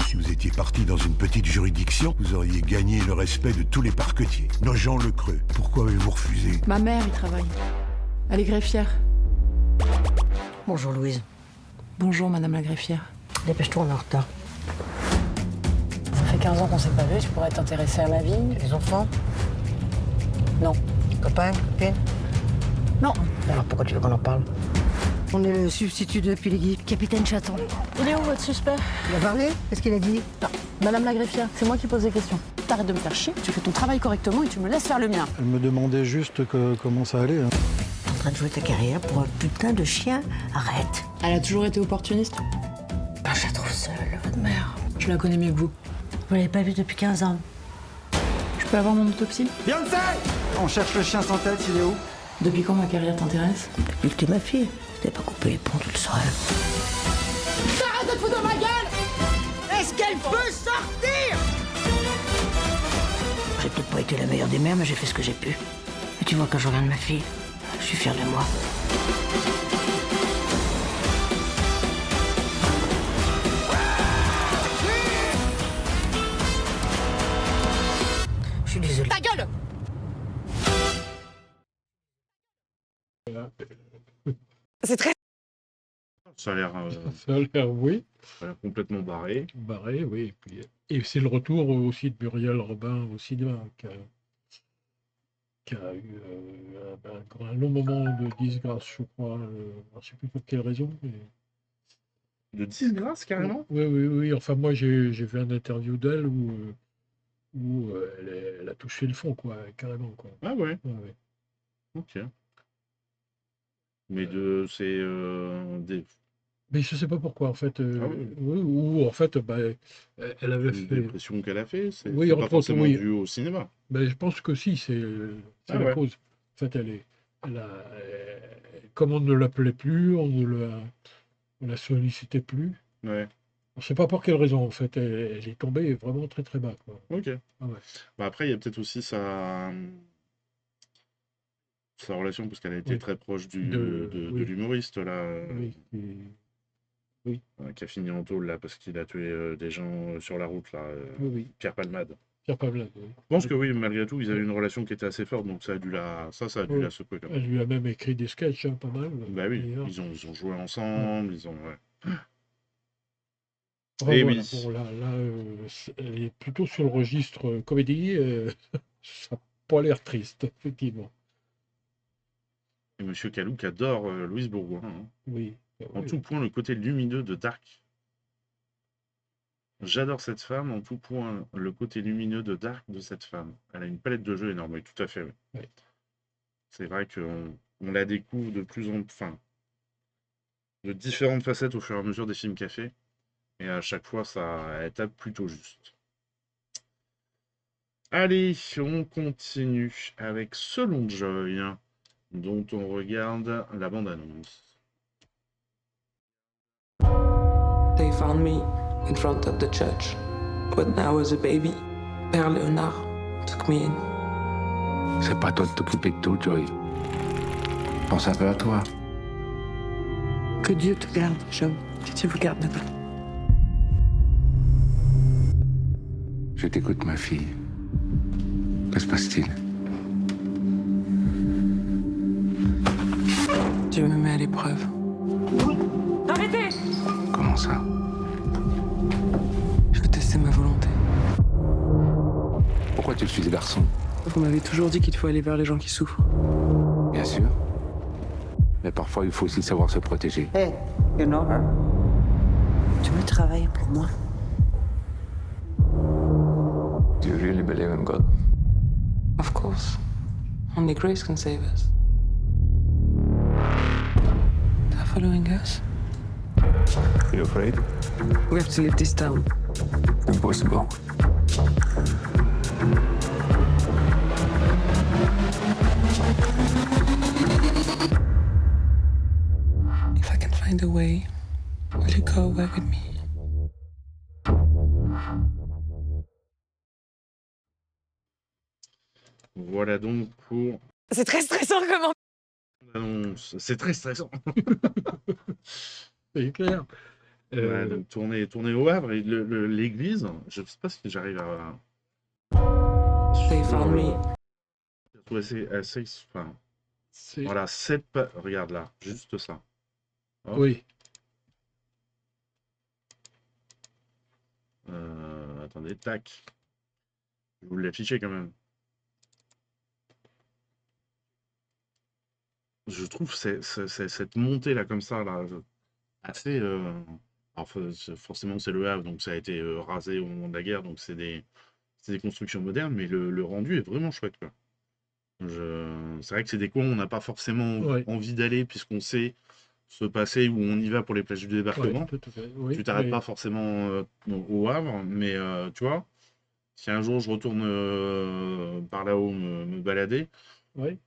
Si vous étiez parti dans une petite juridiction, vous auriez gagné le respect de tous les parquetiers. Nogent-le-Creux. Pourquoi avez-vous refusé? Ma mère y travaille. Elle est greffière. Bonjour Louise. Bonjour, madame la greffière. Dépêche-toi, on est en retard. Ça fait 15 ans qu'on s'est pas vus, je pourrais t'intéresser à ma vie. Les enfants? Non. Copains? Copines? Non. Alors pourquoi tu veux qu'on en parle? On est le substitut de Pilegui, capitaine Chaton. Il est où votre suspect? Il a parlé? Qu'est-ce qu'il a dit? Non. Madame la greffière, c'est moi qui pose des questions. T'arrêtes de me faire chier, tu fais ton travail correctement et tu me laisses faire le mien. Elle me demandait juste comment ça allait. T'es en train de jouer ta carrière pour un putain de chien? Arrête. Elle a toujours été opportuniste. Ben, je la trouve seule, votre mère. Je la connais mieux que vous. Vous l'avez pas vue depuis 15 ans. Je peux avoir mon autopsie? Bien fait! On cherche le chien sans tête, il est où? Depuis quand ma carrière t'intéresse? Depuis que t'es ma fille. Si t'avais pas coupé les ponts, tu le saurais. Arrête de te foutre de ma gueule! Est-ce qu'elle peut sortir? J'ai peut-être pas été la meilleure des mères, mais j'ai fait ce que j'ai pu. Et tu vois, quand je regarde ma fille, je suis fier de moi. Je suis désolé. Ta gueule! C'est très... Ça a l'air Ça a l'air, oui. complètement barré. Barré, oui. Et c'est le retour aussi de Muriel Robin au cinéma, qui a eu un long moment de disgrâce, je crois. Je ne sais plus pour quelle raison. Mais... De disgrâce, carrément? Oui. Enfin, moi, j'ai vu un interview d'elle où elle a touché le fond, quoi, carrément. Quoi. Ah ouais? Ouais. Ok. Mais c'est des... Mais je sais pas pourquoi, en fait. Ah oui. Ou en fait, elle avait Une fait. dépression qu'elle a fait, c'est Oui, pas entre autres, forcément oui. dû au cinéma. Ben, je pense que si, c'est Ah la ouais. cause. En fait, comme on ne l'appelait plus, on la sollicitait plus. Ouais. Je sais pas pour quelle raison, en fait. Elle est tombée vraiment très très bas, quoi. Ok. Ah ouais. Bah après, il y a peut-être aussi sa relation, parce qu'elle a été Oui. très proche de Oui. l'humoriste, là, Oui. qui a fini en tôle, là, parce qu'il a tué des gens sur la route, là, Oui. Pierre Palmade. Pierre Pavlov, oui. Je pense que oui, malgré tout, ils avaient une relation qui était assez forte, donc ça a dû la Oui. secouer quand même. Elle lui a même écrit des sketchs, pas mal. Bah oui, d'ailleurs. ils ont joué ensemble, ils ont... Ouais. Enfin, Et voilà, oui. bon, là, elle est plutôt sur le registre comédie. Ça n'a pas l'air triste, effectivement. Et Monsieur Calouk adore Louise Bourgoin. Hein. Oui. En tout point, le côté lumineux de Dark. J'adore cette femme en tout point, le côté lumineux de Dark de cette femme. Elle a une palette de jeux énorme, oui, tout à fait. Oui. Oui. C'est vrai qu'on la découvre de différentes facettes au fur et à mesure des films qu'elle fait. Et à chaque fois, elle tape plutôt juste. Allez, on continue avec Selon Joy, dont on regarde la bande-annonce. They found me in front of the church. When I was a baby, Père Léonard took me in. C'est pas toi de t'occuper de tout, Joy. Pense un peu à toi. Que Dieu te garde, Joe, si tu regardes maintenant. Je t'écoute, ma fille. Que se passe-t-il? Dieu me met à l'épreuve. Arrêtez! Comment ça? Je veux tester ma volonté. Pourquoi tu suis ce garçon? Vous m'avez toujours dit qu'il faut aller vers les gens qui souffrent. Bien sûr. Mais parfois, il faut aussi savoir se protéger. Hey, you know her? Tu veux travailler pour moi? Do you really believe in God? Of course. Only grace can save us. They're following us. You afraid? We have to leave this town. Impossible. If I can find a way, will you go away with me? Voilà donc pour... C'est très stressant comment. l'annonce. C'est très stressant. C'est clair. Ouais, donc tourner au Havre et l'église, je ne sais pas si j'arrive à... They found me. Enfin, voilà, regarde là, juste ça. Hop. Oui. Attendez, tac. Je vais vous l'afficher quand même. Je trouve cette montée là comme ça, là, assez... Alors, forcément, c'est le Havre, donc ça a été rasé au moment de la guerre, donc c'est des constructions modernes, mais le rendu est vraiment chouette, quoi. C'est vrai que c'est des coins où on n'a pas forcément envie d'aller, puisqu'on sait ce passé où on y va pour les plages du débarquement. Oui, tu t'arrêtes pas forcément au Havre, mais tu vois, si un jour je retourne par là-haut me balader,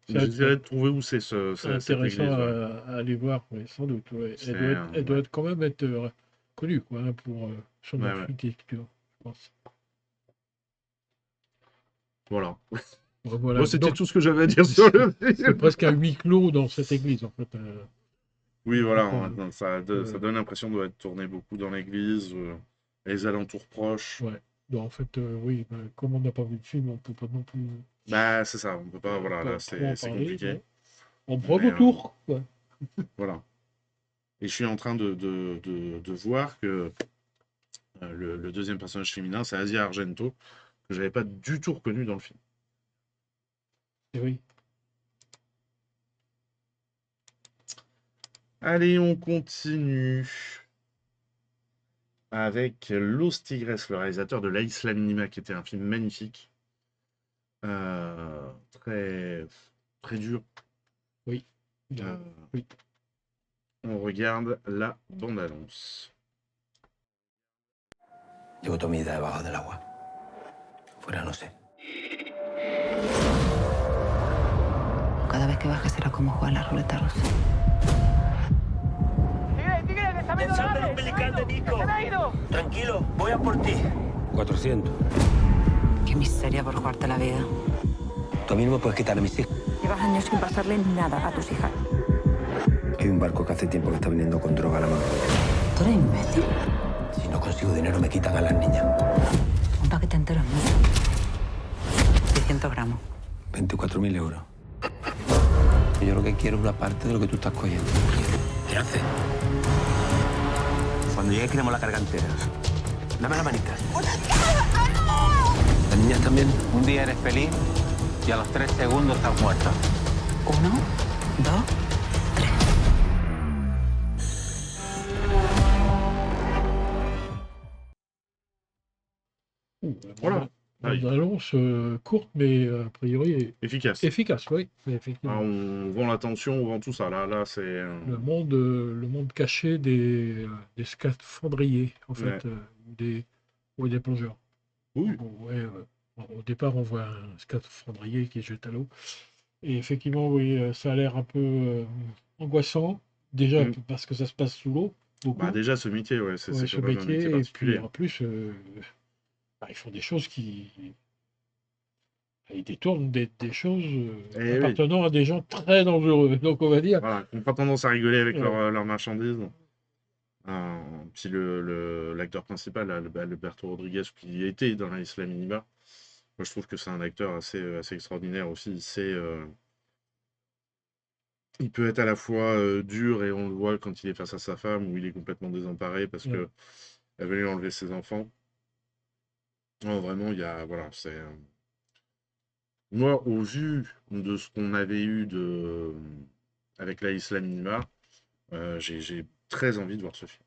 j'essaierai de trouver où c'est cette église. Intéressant à aller voir, sans doute. Elle doit quand même être connue quoi, pour son architecture, je pense. Voilà. Voilà. Bon, c'était tout ce que j'avais à dire sur le film. C'est presque un huis clos dans cette église, en fait. Oui, voilà, ça donne l'impression de tourner beaucoup dans l'église, les alentours proches. Ouais. Donc, en fait, oui, comme on n'a pas vu le film, on peut pas non plus... Bah, c'est ça, on peut pas, voilà, là, c'est compliqué. Ouais. On prend autour, quoi. Voilà. Et je suis en train de voir que le deuxième personnage féminin, c'est Asia Argento, que j'avais pas du tout reconnu dans le film. Et oui. Allez, on continue avec Los Tigres, le réalisateur de La Isla Minima, qui était un film magnifique. Très, très dur. Oui. Oui. On regarde la bande-annonce. Llevo toda mi vida debajo del agua. Fuera no sé. Cada vez que bajes será como jugar a la ruleta rusa. Pensando umbilical de Nico. Tranquilo, voy a por ti. 400. Qué miseria por jugarte la vida. Tú a mí no me puedes quitar a mis hijos. Llevas años sin pasarle nada a tus hijas. Hay un barco que hace tiempo que está viniendo con droga a la mano. ¿Tú eres imbécil? Si no consigo dinero me quitan a las niñas. Un paquete entero es mucho. 600 gramos. 24.000 euros. Yo lo que quiero es una parte de lo que tú estás cogiendo. ¿Qué haces? Cuando llegue queremos la carga entera. Dame la manita. ¿Las niñas también? Un día eres feliz y a los 3 segundos estás muerta. 1, 2, 3. Voilà. Bande-annonce courte, mais a priori Efficace. efficace, oui. Mais effectivement. Ah, on vend l'attention, on vend tout ça. Là, c'est... Le monde caché des scaphandriers, en Ouais. fait, des plongeurs. Oui. Ouais, au départ, on voit un scaphandrier qui est jeté à l'eau. Et effectivement, oui, ça a l'air un peu angoissant. Déjà, parce que ça se passe sous l'eau, beaucoup. Bah, déjà, ce métier, ouais, c'est Ouais, quand ce même un métier, métier et particulier. puis en plus, ils font des choses ils détournent des choses Eh oui. appartenant à des gens très dangereux. Donc, on va dire. Voilà, qui n'ont pas tendance à rigoler avec Ouais. leur marchandise. Puis l'acteur principal, là, Alberto Rodriguez, qui était dans l'Isla Minima, moi je trouve que c'est un acteur assez extraordinaire aussi. Il peut être à la fois dur, et on le voit quand il est face à sa femme, où il est complètement désemparé parce que elle veut lui enlever ses enfants. Non, vraiment, il y a... Voilà, c'est... Moi, au vu de ce qu'on avait eu avec la Isla Minima, j'ai très envie de voir ce film.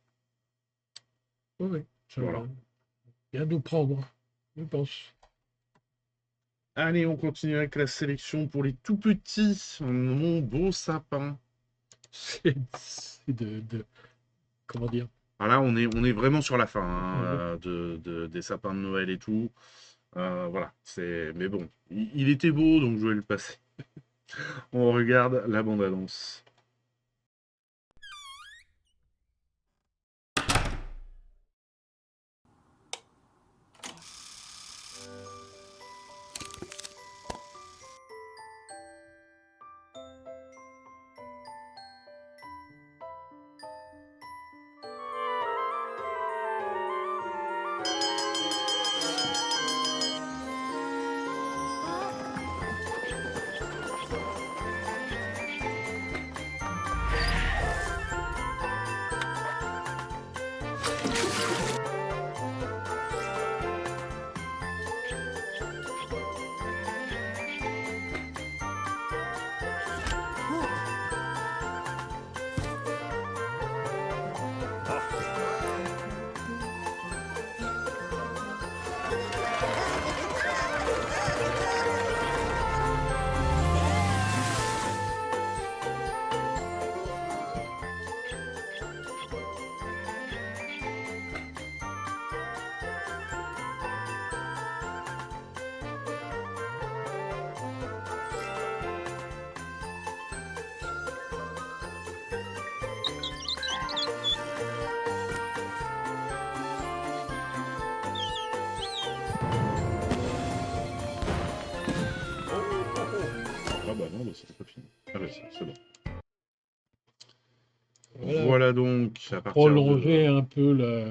Oui, ça Voilà. va bien nous prendre, je pense. Allez, on continue avec la sélection pour les tout petits. Mon beau sapin. C'est comment dire? Ah là, on est vraiment sur la fin des sapins de Noël et tout. Voilà, mais bon, il était beau, donc je vais le passer. On regarde la bande-annonce. Ah bah non, c'était pas fini. Ah bah c'est bon. Voilà donc, à partir Prolonger un peu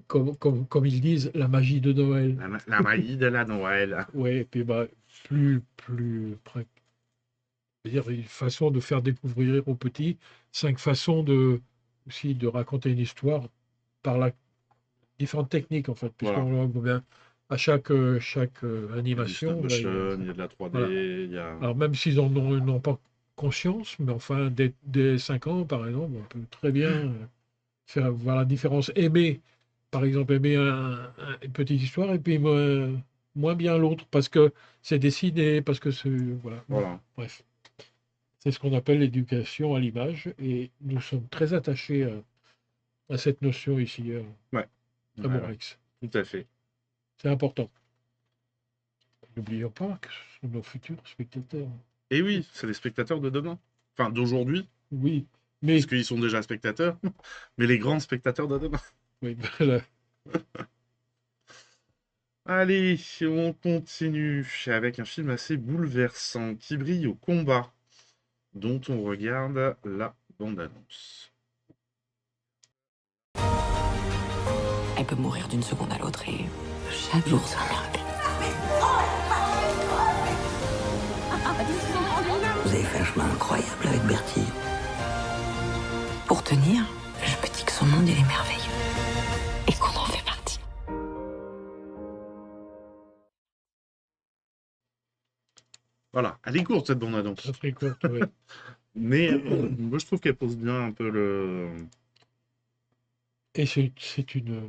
comme ils disent, la magie de Noël. La magie de la Noël. Oui, et puis plus c'est-à-dire une façon de faire découvrir aux petits 5 façons aussi de raconter une histoire par différentes techniques, en fait, puisqu'on voit bien à chaque animation. Il y a de la 3D, voilà. il y a... Alors même s'ils n'ont pas conscience, mais enfin, dès 5 ans, par exemple, on peut très bien voir la différence. Par exemple, aimer une petite histoire, et puis moins bien l'autre, parce que c'est dessiné, parce que c'est... Voilà. Bref. C'est ce qu'on appelle l'éducation à l'image, et nous sommes très attachés à cette notion ici, à Morex. Tout à fait. C'est important. N'oublions pas que ce sont nos futurs spectateurs. Et oui, c'est les spectateurs de demain. Enfin, d'aujourd'hui. Oui, mais... Parce qu'ils sont déjà spectateurs, mais les grands spectateurs de demain. Oui, voilà. Allez, on continue avec un film assez bouleversant qui brille au combat, dont on regarde la bande-annonce. Elle peut mourir d'une seconde à l'autre et chaque jour c'est un miracle. Vous avez fait un chemin incroyable avec Bertie. Pour tenir, je me dis que son monde il est merveilleux. Et qu'on en fait partie. Voilà, elle est courte cette bande-annonce. Très courte, oui. Mais moi je trouve qu'elle pose bien un peu le... Et c'est une...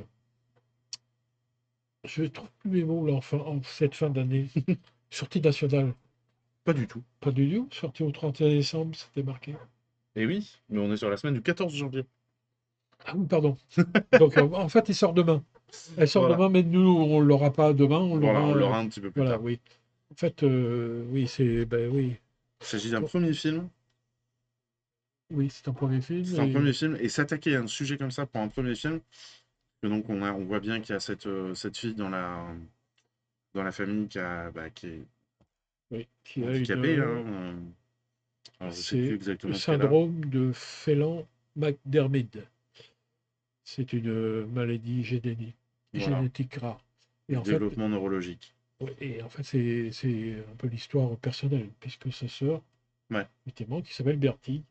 Je trouve plus mes mots là, en cette fin d'année. Sortie nationale. Pas du tout. Pas du tout. Sortie au 31 décembre, c'était marqué. Et oui, mais on est sur la semaine du 14 janvier. Ah oui, pardon. Donc en fait, il sort demain. Elle sort Voilà. demain, mais nous, on l'aura pas demain. On l'aura un petit peu plus voilà, tard. oui. En fait, oui, c'est... Ben oui. Il s'agit d'un premier film. Oui, c'est un premier film. C'est un premier film. Et s'attaquer à un sujet comme ça pour un premier film, que donc on voit bien qu'il y a cette fille dans la famille qui est qui a handicapée. une, Alors, je sais c'est plus exactement le ce qu'elle a. syndrome de Phelan-McDermid. C'est une maladie Voilà. génétique rare. Et en fait, Développement neurologique. ouais, et en fait, c'est un peu l'histoire personnelle, puisque sa sœur, Ouais. effectivement, qui s'appelle Bertie,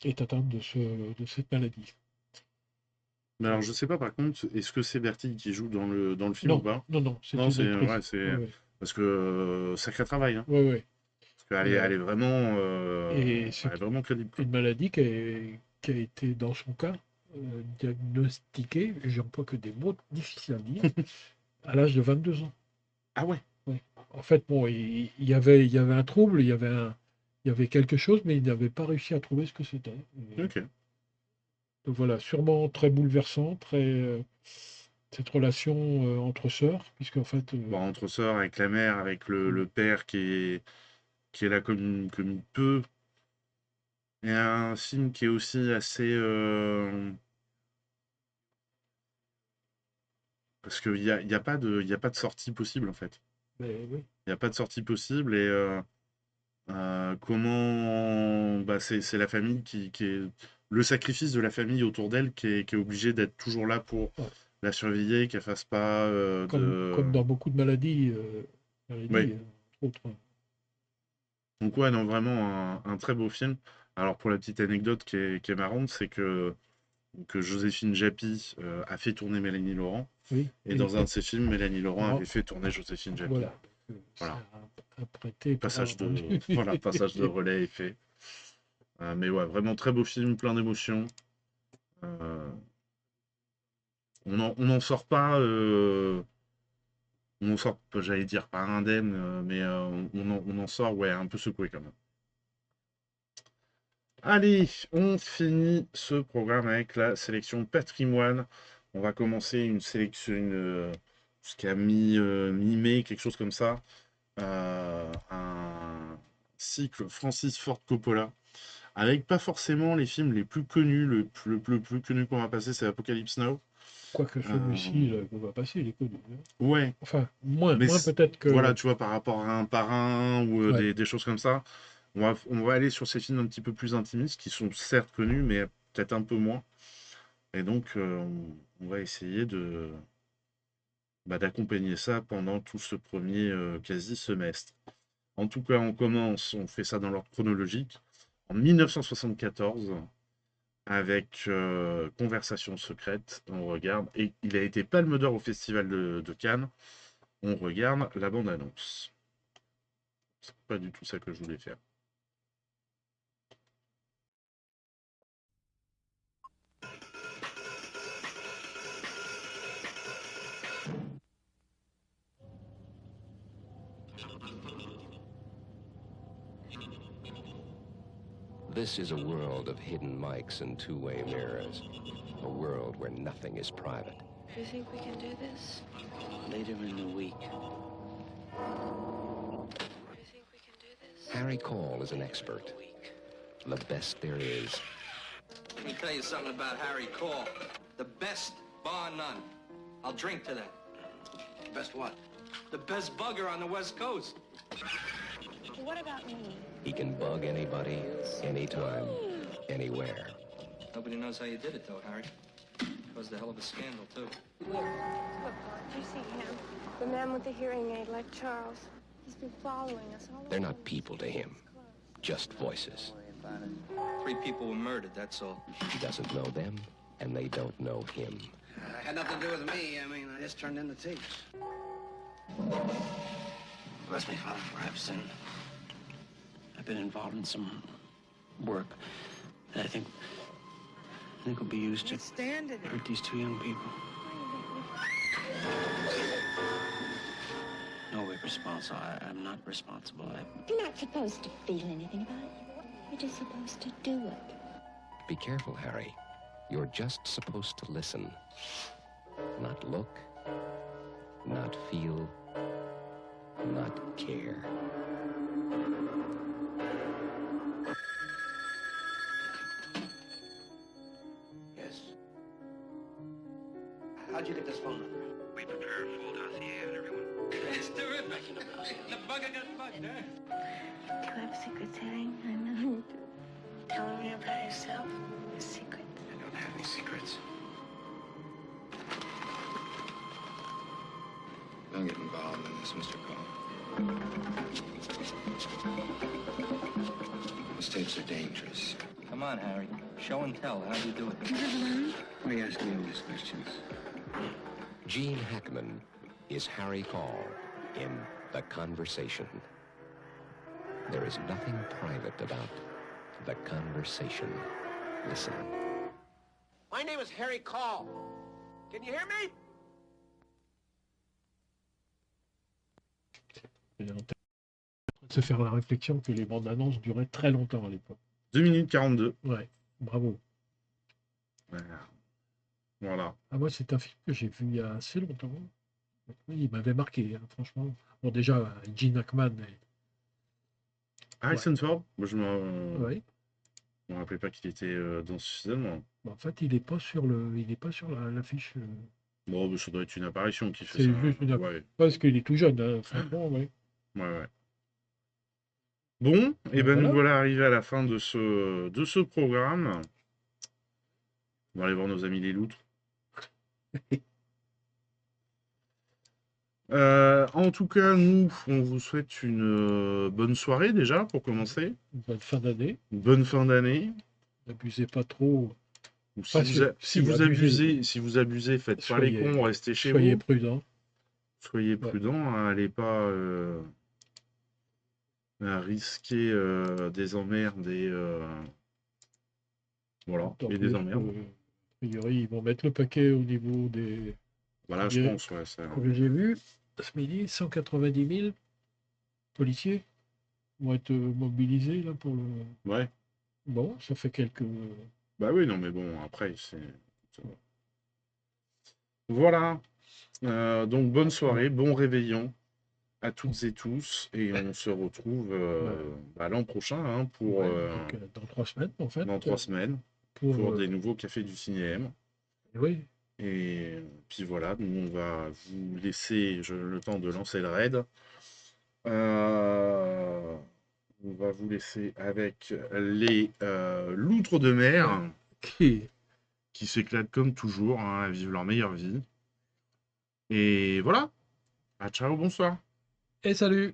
est atteinte de cette maladie. Mais alors, je sais pas, par contre, est-ce que c'est Bertie qui joue dans le film Non, ou pas? non, c'est Non, une c'est actrice. ouais, Ouais. parce que sacré travail, hein. Ouais. Parce qu'elle elle est vraiment, Et elle est c'est vraiment crédible, quoi. une maladie qui a été, dans son cas, diagnostiquée, j'emploie que des mots difficiles à dire, à l'âge de 22 ans. Ah ouais? Ouais. En fait, bon, il y avait un trouble, il y avait quelque chose, mais il n'avait pas réussi à trouver ce que c'était. Ok. Donc voilà, sûrement très bouleversant, cette relation entre sœurs, puisque en fait, Bon, entre sœurs, avec la mère, avec le père qui est là comme il peut. Et un film qui est aussi assez... Parce qu'il y a pas de sortie possible, en fait. mais oui, Il n'y a pas de sortie possible et comment... Bah, c'est la famille qui est... Le sacrifice de la famille autour d'elle qui est obligé d'être toujours là pour Ouais. la surveiller, qu'elle fasse pas comme dans beaucoup de maladies, Oui. entre autres. Donc ouais, non, vraiment un très beau film. Alors pour la petite anecdote qui est marrante, c'est que Joséphine Japy a fait tourner Mélanie Laurent. Oui. Et dans un de ses films, Mélanie Laurent Non. avait fait tourner Joséphine Japy. Voilà. Voilà. Un prêté pour Passage un- voilà, passage de relais est fait. Mais ouais, vraiment très beau film, plein d'émotions. On n'en sort pas... on en sort, j'allais dire, pas indemne, mais on en sort, ouais, un peu secoué quand même. Allez, on finit ce programme avec la sélection patrimoine. On va commencer une sélection jusqu'à mi-mai, quelque chose comme ça. Un cycle Francis Ford Coppola, avec pas forcément les films les plus connus. Le plus connu qu'on va passer, c'est Apocalypse Now. Quoique celui-ci, là, qu'on va passer, il est connu. Hein. Ouais. Enfin, moins Mais peut-être que... Voilà, tu vois, par rapport à un parrain ou Ouais. des choses comme ça, on va aller sur ces films un petit peu plus intimistes, qui sont certes connus, mais peut-être un peu moins. Et donc, on va essayer d'accompagner ça pendant tout ce premier quasi-semestre. En tout cas, on fait ça dans l'ordre chronologique. En 1974, avec Conversation secrète, on regarde, et il a été Palme d'Or au Festival de Cannes. On regarde la bande-annonce. C'est pas du tout ça que je voulais faire. This is a world of hidden mics and two-way mirrors. A world where nothing is private. Do you think we can do this? Later in the week. Harry Cole is an expert. The best there is. Let me tell you something about Harry Cole. The best, bar none. I'll drink to that. Best what? The best bugger on the West Coast. What about me? He can bug anybody, anytime, anywhere. Nobody knows how you did it, though, Harry. Caused a hell of a scandal, too. Look, do you see him? The man with the hearing aid, like Charles. He's been following us all They're not people to him, just voices. 3 people were murdered, that's all. He doesn't know them, and they don't know him. Had nothing to do with me. I mean, I just turned in the tapes. Bless me, Father, for I've sinned. I've been involved in some work that I think will be used to Stand it. hurt these 2 young people. responsible. I'm not responsible. You're not supposed to feel anything about it. You're just supposed to do it. Be careful, Harry. You're just supposed to listen. Not look, not feel, not care. Yes. How'd you get this phone number? We prepare a full dossier on everyone. It's terrific. The bugger got bugged, huh? Do you have secrets, Harry? I know you do. Tell me about yourself. A secret. I don't have any secrets. Don't get involved in this, Mr. Cole. Those tapes are dangerous. Come on, Harry. Show and tell. How do you do it? Why are you asking me all these questions? Gene Hackman is Harry Call in The Conversation. There is nothing private about The Conversation. Listen. My name is Harry Call. Can you hear me? Et on est en train de se faire la réflexion que les bandes annonces duraient très longtemps à l'époque. 2 minutes 42. Ouais, bravo. Voilà. Ah, moi, c'est un film que j'ai vu il y a assez longtemps. Oui, il m'avait marqué, hein, franchement. Bon, déjà, Gene Hackman. Harrison Ford, moi, je me Ouais. rappelais pas qu'il était dans suffisamment. Bon, en fait, il n'est pas sur l'affiche. Bon, mais ça doit être une apparition qui fait C'est ça. juste une Ouais, parce qu'il est tout jeune, hein, franchement, ouais. ouais. Bon, et ben Voilà. nous voilà arrivés à la fin de ce programme. On va aller voir nos amis les loutres. En tout cas, nous, on vous souhaite une bonne soirée déjà pour commencer. Bonne fin d'année. Une bonne fin d'année. N'abusez pas trop. Ou Pas si, sûr. si vous abusez, faites pas les cons, restez chez Soyez vous. prudents. Soyez prudents, hein, allez pas risquer des emmerdes et voilà, Donc, et des emmerdes. a priori, ils vont mettre le paquet au niveau des. Voilà, je pense, ouais. Ça... Comme j'ai vu, ce midi, 190 000 policiers vont être mobilisés là pour le. Ouais. Bon, ça fait quelques. Bah oui, non, mais bon, après, c'est. Voilà. Donc, bonne soirée, bon réveillon à toutes et tous. Et on se retrouve l'an prochain hein, pour. Donc, dans 3 semaines, en fait. Dans 3 semaines. Pour des nouveaux cafés du cinéma. Oui. Et puis voilà, nous, on va vous laisser le temps de lancer le raid. On va vous laisser avec les loutres de mer qui s'éclatent comme toujours, hein, à vivre leur meilleure vie. Et voilà. Ah, ciao, bonsoir. Et salut.